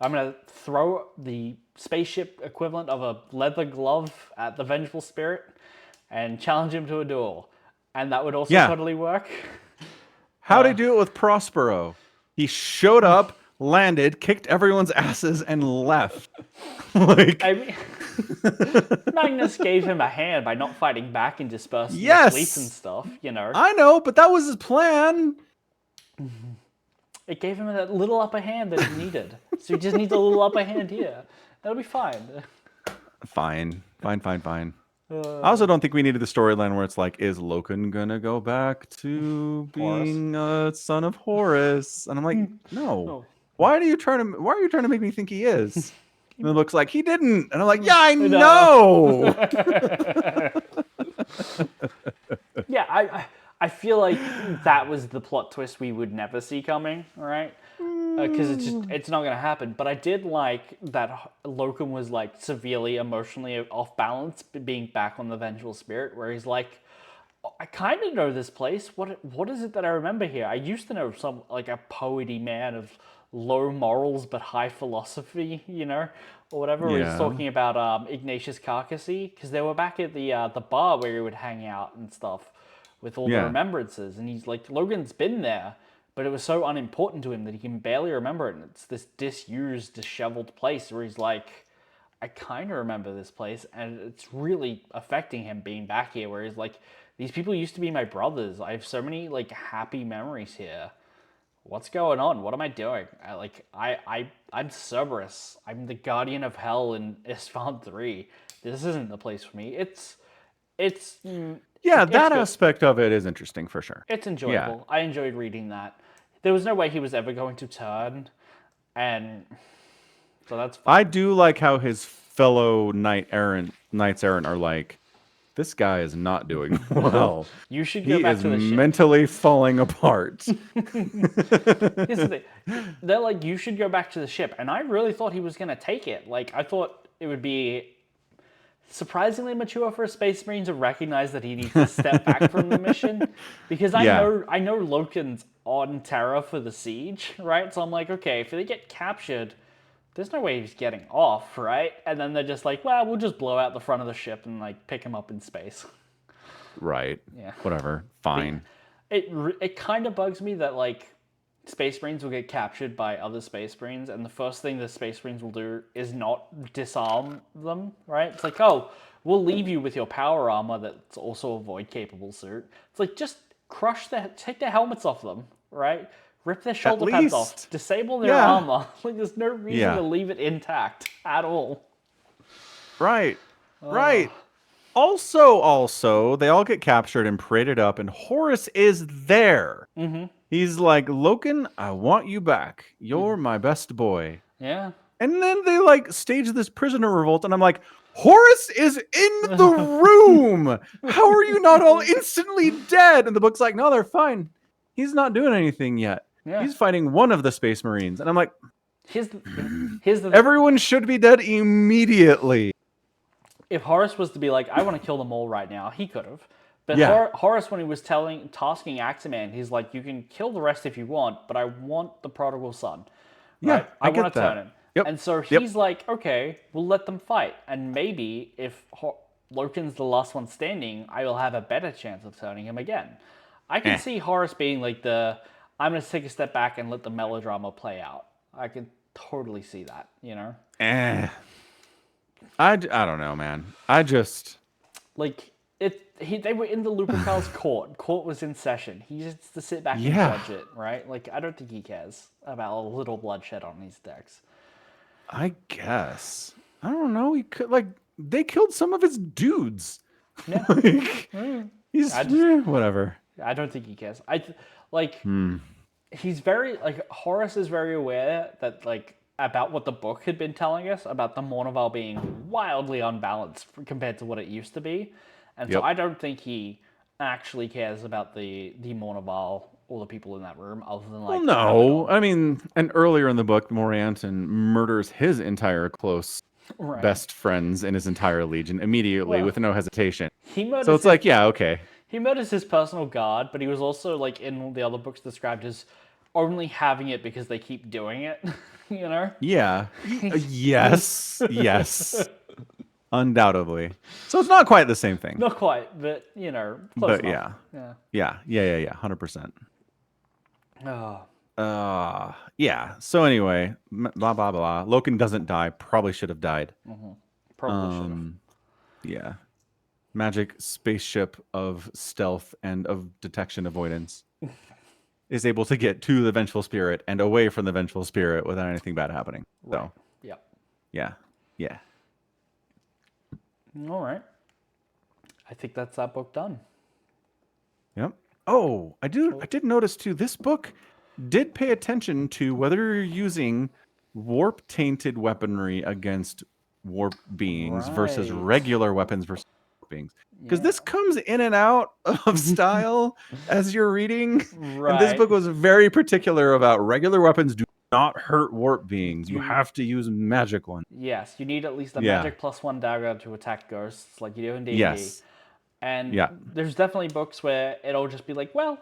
I'm going to throw the spaceship equivalent of a leather glove at the Vengeful Spirit and challenge him to a duel. And that would also totally work. How'd he do it with Prospero? He showed up, landed, kicked everyone's asses, and left. Like, I mean, Magnus gave him a hand by not fighting back and dispersing the fleets and stuff, you know. I know, but that was his plan. It gave him that little upper hand that he needed. So he just needs a little upper hand here. That'll be fine. Fine. I also don't think we needed the storyline where it's like, is Loken gonna go back to being a son of Horus? And I'm like, no. Why are you trying to make me think he is? And it looks like he didn't. And I'm like, yeah, I know. Yeah, I feel like that was the plot twist we would never see coming, right? Because it's not going to happen. But I did like that Loken was like severely emotionally off balance being back on the Vengeful Spirit, where he's like, I kind of know this place. What is it that I remember here? I used to know some like a poety man of low morals but high philosophy, you know, or whatever. He was talking about Ignatius Carcassy, because they were back at the bar where he would hang out and stuff with all the remembrances, and he's like, Logan's been there, but it was so unimportant to him that he can barely remember it, and it's this disused, disheveled place where he's like, I kind of remember this place, and it's really affecting him being back here, where he's like, these people used to be my brothers. I have so many like happy memories here. What's going on? What am I doing? I'm Cerberus. I'm the guardian of hell in Isfahan 3. This isn't the place for me. That aspect of it is interesting for sure. It's enjoyable. I enjoyed reading that. There was no way he was ever going to turn, and so that's fine. I do like how his fellow knights errant are like, this guy is not doing well. You should go back to the ship. He is mentally falling apart. Here's the thing. They're like, you should go back to the ship. And I really thought he was going to take it. Like, I thought it would be surprisingly mature for a Space Marine to recognize that he needs to step back from the mission. Because I know Loken's on Terra for the siege, right? So I'm like, okay, if they get captured, there's no way he's getting off, right? And then they're just like, well, we'll just blow out the front of the ship and like pick him up in space. Right. Yeah. Whatever. Fine. It kind of bugs me that like Space Marines will get captured by other Space Marines, and the first thing the Space Marines will do is not disarm them, right? It's like, oh, we'll leave you with your power armor that's also a void-capable suit. It's like, just take their helmets off them, right? Rip their shoulder pads off, disable their armor. Like, there's no reason to leave it intact at all. Right. Right. Also, they all get captured and paraded up, and Horus is there. Mm-hmm. He's like, Loken, I want you back. You're my best boy. Yeah. And then they like stage this prisoner revolt, and I'm like, Horus is in the room. How are you not all instantly dead? And the book's like, no, they're fine. He's not doing anything yet. Yeah. He's fighting one of the Space Marines. And I'm like, here's the everyone should be dead immediately. If Horus was to be like, I want to kill them all right now, he could have. But Horus, when he was tasking Axeman, he's like, you can kill the rest if you want, but I want the prodigal son. Right? Yeah, I want to turn him. Yep. And so he's like, okay, we'll let them fight. And maybe if Loken's the last one standing, I will have a better chance of turning him again. I can see Horus being like I'm going to take a step back and let the melodrama play out. I can totally see that, you know? I don't know, man. I just... Like, they were in the Lupercal's court. Court was in session. He just has to sit back and judge it, right? Like, I don't think he cares about a little bloodshed on these decks. I guess. I don't know. He could, like, they killed some of his dudes. Yeah. He's whatever. I don't think he cares. He's very, like, Horus is very aware that, like, about what the book had been telling us about the Mournival being wildly unbalanced compared to what it used to be. And so I don't think he actually cares about the Mournival or the people in that room other than, like... Well, no. I mean, and earlier in the book, Morianton murders his entire close best friends in his entire legion immediately with no hesitation. So it's like, yeah, okay. He murders his personal guard, but he was also, like, in the other books described as only having it because they keep doing it, you know? Yeah. Yes. Undoubtedly. So it's not quite the same thing. Not quite, but, you know, close enough. Yeah. 100%. Oh. Yeah. So anyway, blah, blah, blah. Loken doesn't die. Probably should have died. Mm-hmm. Probably should have. Yeah. Magic spaceship of stealth and of detection avoidance is able to get to the Vengeful Spirit and away from the Vengeful Spirit without anything bad happening. Right. So, yeah. All right. I think that's that book done. Yep. Oh, I did notice too, this book did pay attention to whether you're using warp tainted weaponry against warp beings versus regular weapons versus warp beings. Because this comes in and out of style as you're reading. Right. And this book was very particular about regular weapons do not hurt warp beings. You have to use magic ones. Yes, you need at least a magic +1 dagger to attack ghosts like you do in D&D. Yes. And there's definitely books where it'll just be like, well,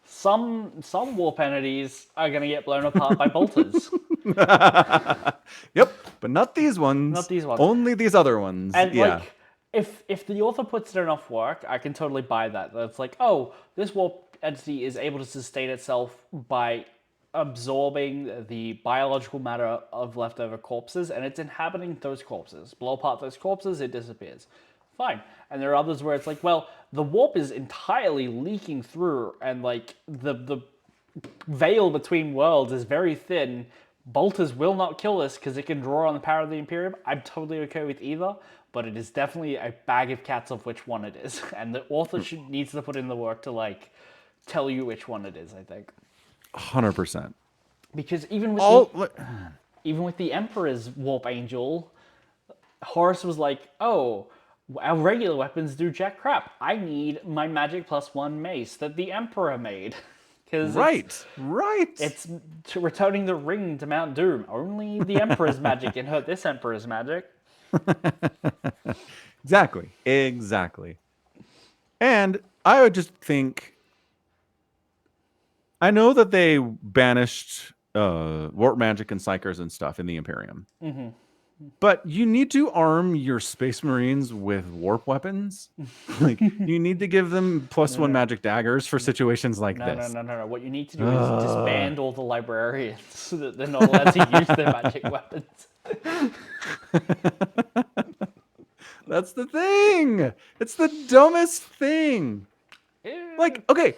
some warp entities are going to get blown apart by bolters. Yep, but not these ones. Not these ones. Only these other ones. And like, if the author puts in enough work, I can totally buy that. That's like, oh, this warp entity is able to sustain itself by absorbing the biological matter of leftover corpses, and it's inhabiting those corpses. Blow apart those corpses, it disappears. Fine. And there are others where it's like, well, the warp is entirely leaking through, and like the veil between worlds is very thin. Bolters will not kill this because it can draw on the power of the Imperium. I'm totally okay with either, but it is definitely a bag of cats of which one it is. And the author needs to put in the work to like tell you which one it is, I think. 100%. Because even with the Emperor's warp angel, Horus was like, oh, our regular weapons do jack crap. I need my magic +1 mace that the Emperor made. Right. It's returning the ring to Mount Doom. Only the Emperor's magic can hurt this Emperor's magic. Exactly. And I would just think, I know that they banished warp magic and psychers and stuff in the Imperium. Mm-hmm. But you need to arm your Space Marines with warp weapons. Like, you need to give them +1 no, magic daggers for situations like no, no, this. no, no, no. What you need to do is disband all the librarians so that they're not allowed to use their magic weapons. That's the thing. It's the dumbest thing. Like, okay,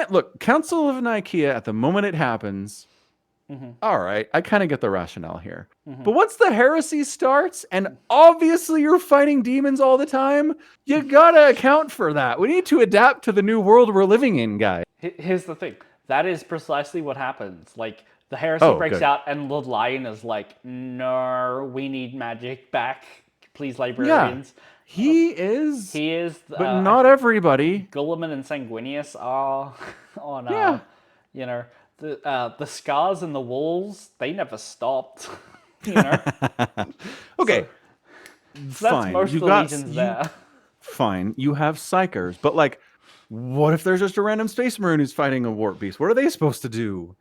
look, Council of Nicaea, at the moment it happens, all right, I kind of get the rationale here. But once the heresy starts, and obviously you're fighting demons all the time, you gotta account for that. We need to adapt to the new world we're living in, guys. Here's the thing. That is precisely what happens. Like, the heresy Oh, breaks good. out, and the Lion is like, no, we need magic back. Please, Yeah, librarians. he is, He is, but not everybody. Gulliman and Sanguinius are on, Yeah. you know, the scars and the wolves, they never stopped, you know? Okay, So that's fine. most of the legions there. Fine, you have psychers, but like, what if there's just a random space marine who's fighting a warp beast? What are they supposed to do?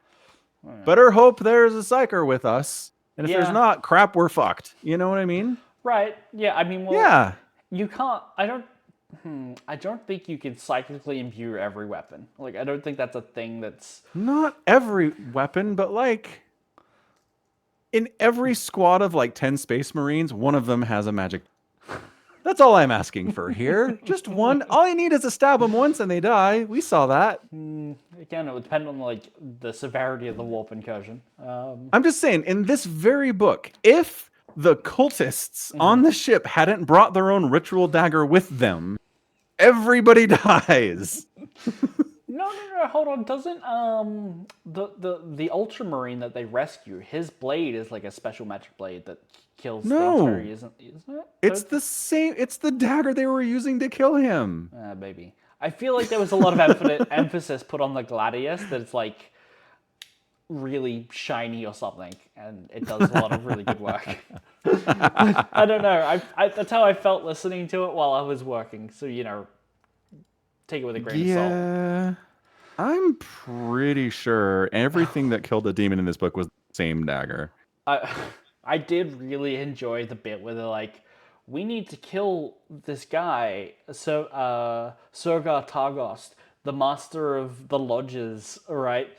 Better hope there's a psyker with us, and if there's Yeah. not, crap, we're fucked. You know what I mean? Right, yeah, I mean, well, Yeah, you can't, I don't think you can psychically imbue every weapon. Like, I don't think that's a thing that's... not every weapon, but like, in every squad of like 10 space marines, one of them has a magic. That's all I'm asking for here. Just one. All you need is to stab them once and they die. We saw that. Again, it would depend on, like, the severity of the warp incursion. I'm just saying, in this very book, if the cultists on the ship hadn't brought their own ritual dagger with them, everybody dies. No, hold on. Doesn't the Ultramarine that they rescue, his blade is like a special magic blade that kills No. things very, isn't it? It's the same. It's the dagger they were using to kill him. Maybe. I feel like there was a lot of emphasis put on the Gladius that it's like really shiny or something, and it does a lot of really good work. I don't know. That's how I felt listening to it while I was working. So, you know, take it with a grain of salt. Yeah. I'm pretty sure everything that killed the demon in this book was the same dagger. I did really enjoy the bit where they're like, we need to kill this guy, Sergar Targost, the master of the lodges, right?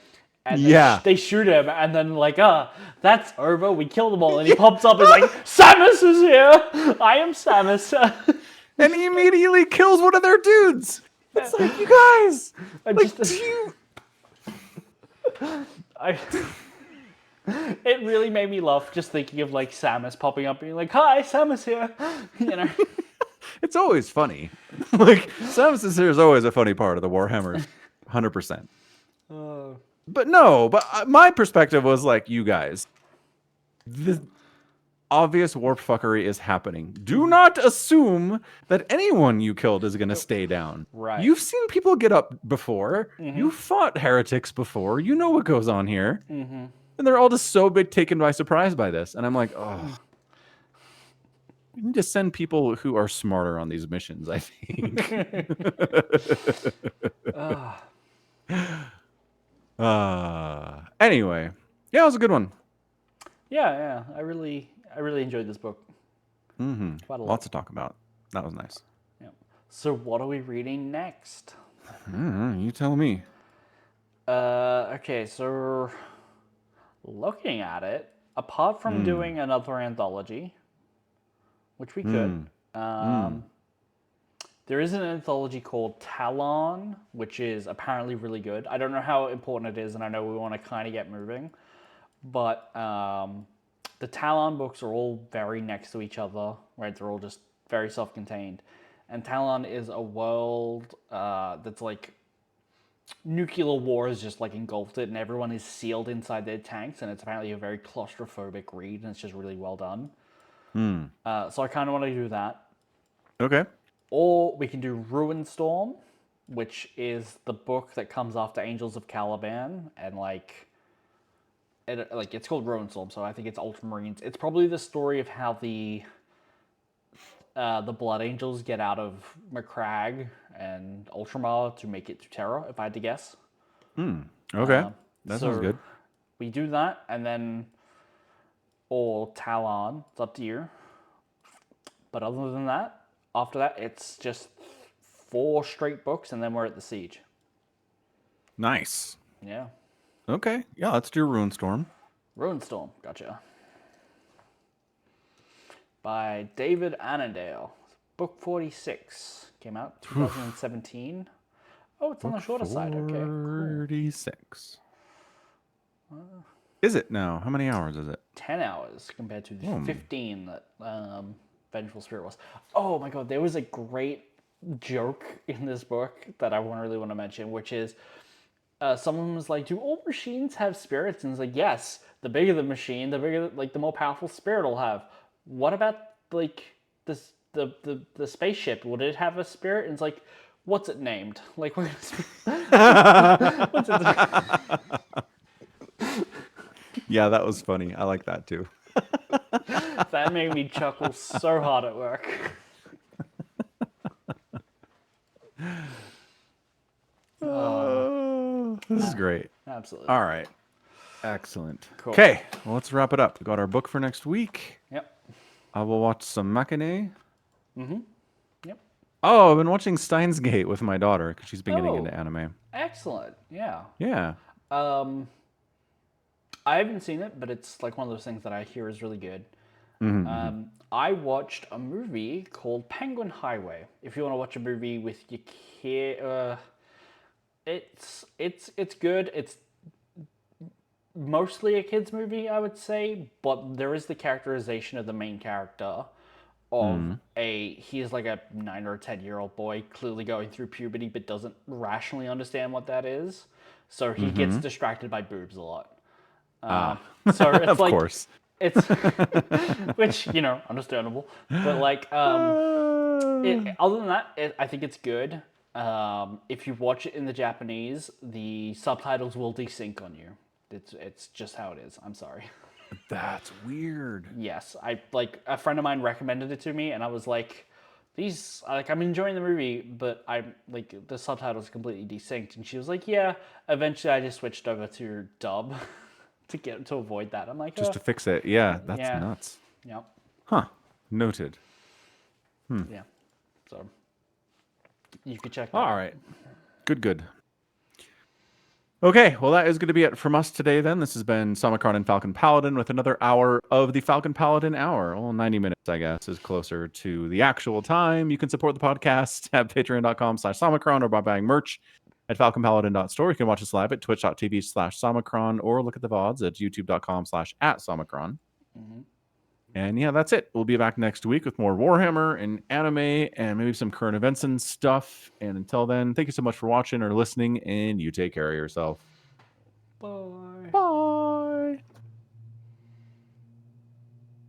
And Yeah. they shoot him, and then like, that's over. We killed them all, and he pops up and is like, Samus is here. I am Samus. And he immediately kills one of their dudes. It's like, you guys, like, do you... It really made me laugh just thinking of like Samus popping up and being like, "Hi, Samus here," you know. It's always funny. Like, Samus is here is always a funny part of the Warhammer, 100%. But no, my perspective was like, you guys, the obvious warp fuckery is happening. Do not assume that anyone you killed is going to stay down. Right. You've seen people get up before. You fought heretics before. You know what goes on here. And they're all just so big taken by surprise by this. And I'm like, oh. We need to send people who are smarter on these missions, I think. Anyway. Yeah, it was a good one. Yeah. I really enjoyed this book. Quite a lot. Lots to talk about. That was nice. Yeah. So what are we reading next? You tell me. Okay, so looking at it, apart from doing another anthology, which we could, there is an anthology called Talon, which is apparently really good. I don't know how important it is, and I know we want to kind of get moving, but the Talon books are all very next to each other, right? They're all just very self-contained. And Talon is a world that's like nuclear war has just like engulfed it, and everyone is sealed inside their tanks, and it's apparently a very claustrophobic read, and it's just really well done. So I kind of want to do that. Okay. Or we can do Ruin Storm, which is the book that comes after Angels of Caliban, and it's called Ruin Storm, so I think it's Ultramarines. It's probably the story of how the Blood Angels get out of Macragge and Ultramar to make it to Terra, if I had to guess. Okay. That sounds good. We do that, and then or Talon. It's up to you. But other than that, after that, it's just 4 straight books, and then we're at the Siege. Nice. Yeah. Okay. Yeah, let's do Runestorm. Runestorm, gotcha. By David Annandale. Book 46. Came out 2017. Oh, it's on the shorter side. Okay, cool. 46. Is it now? How many hours is it? 10 hours compared to the 15 that Vengeful Spirit was. Oh my god, there was a great joke in this book that I really want to mention, which is someone was like, "Do all machines have spirits?" And it's like, "Yes. The bigger the machine, the bigger, like, the more powerful spirit it'll have. What about like this the spaceship? Would it have a spirit?" And it's like, "What's it named? Like, what's it?" Yeah, that was funny. I like that too. That made me chuckle so hard at work. This is great. Absolutely. All right. Excellent. Cool. Okay, well, let's wrap it up. We got our book for next week. Yep. I will watch some McNeill. Yep. Oh, I've been watching Steins Gate with my daughter because she's been getting Oh. into anime. Excellent. Yeah. Yeah. I haven't seen it, but it's like one of those things that I hear is really good. I watched a movie called Penguin Highway. If you want to watch a movie with your kid, it's good. It's mostly a kids movie, I would say, but there is the characterization of the main character of he's like a 9 or 10-year-old boy clearly going through puberty but doesn't rationally understand what that is. So he gets distracted by boobs a lot. So it's Of like, course. it's which, understandable. But like, other than that, I think it's good. If you watch it in the Japanese, the subtitles will desync on you. It's just how it is. I'm sorry. That's weird. Yes, a friend of mine recommended it to me, and I was like, I'm enjoying the movie, but I'm like, the subtitles completely desynced, and she was like, yeah. Eventually, I just switched over to dub to avoid that. I'm like, Just to fix it. Yeah, that's yeah. nuts. Yep. Huh. Noted. Yeah. So you could check that All out. right. Good. Okay, well, that is going to be it from us today then. This has been Samacron and Falcon Paladin with another hour of the Falcon Paladin Hour. Well, 90 minutes, I guess, is closer to the actual time. You can support the podcast at patreon.com/Samacron or by buying merch at falconpaladin.store. You can watch us live at twitch.tv/Samacron or look at the VODs at youtube.com/@Samacron. And yeah, that's it. We'll be back next week with more Warhammer and anime and maybe some current events and stuff. And until then, thank you so much for watching or listening, and you take care of yourself. Bye.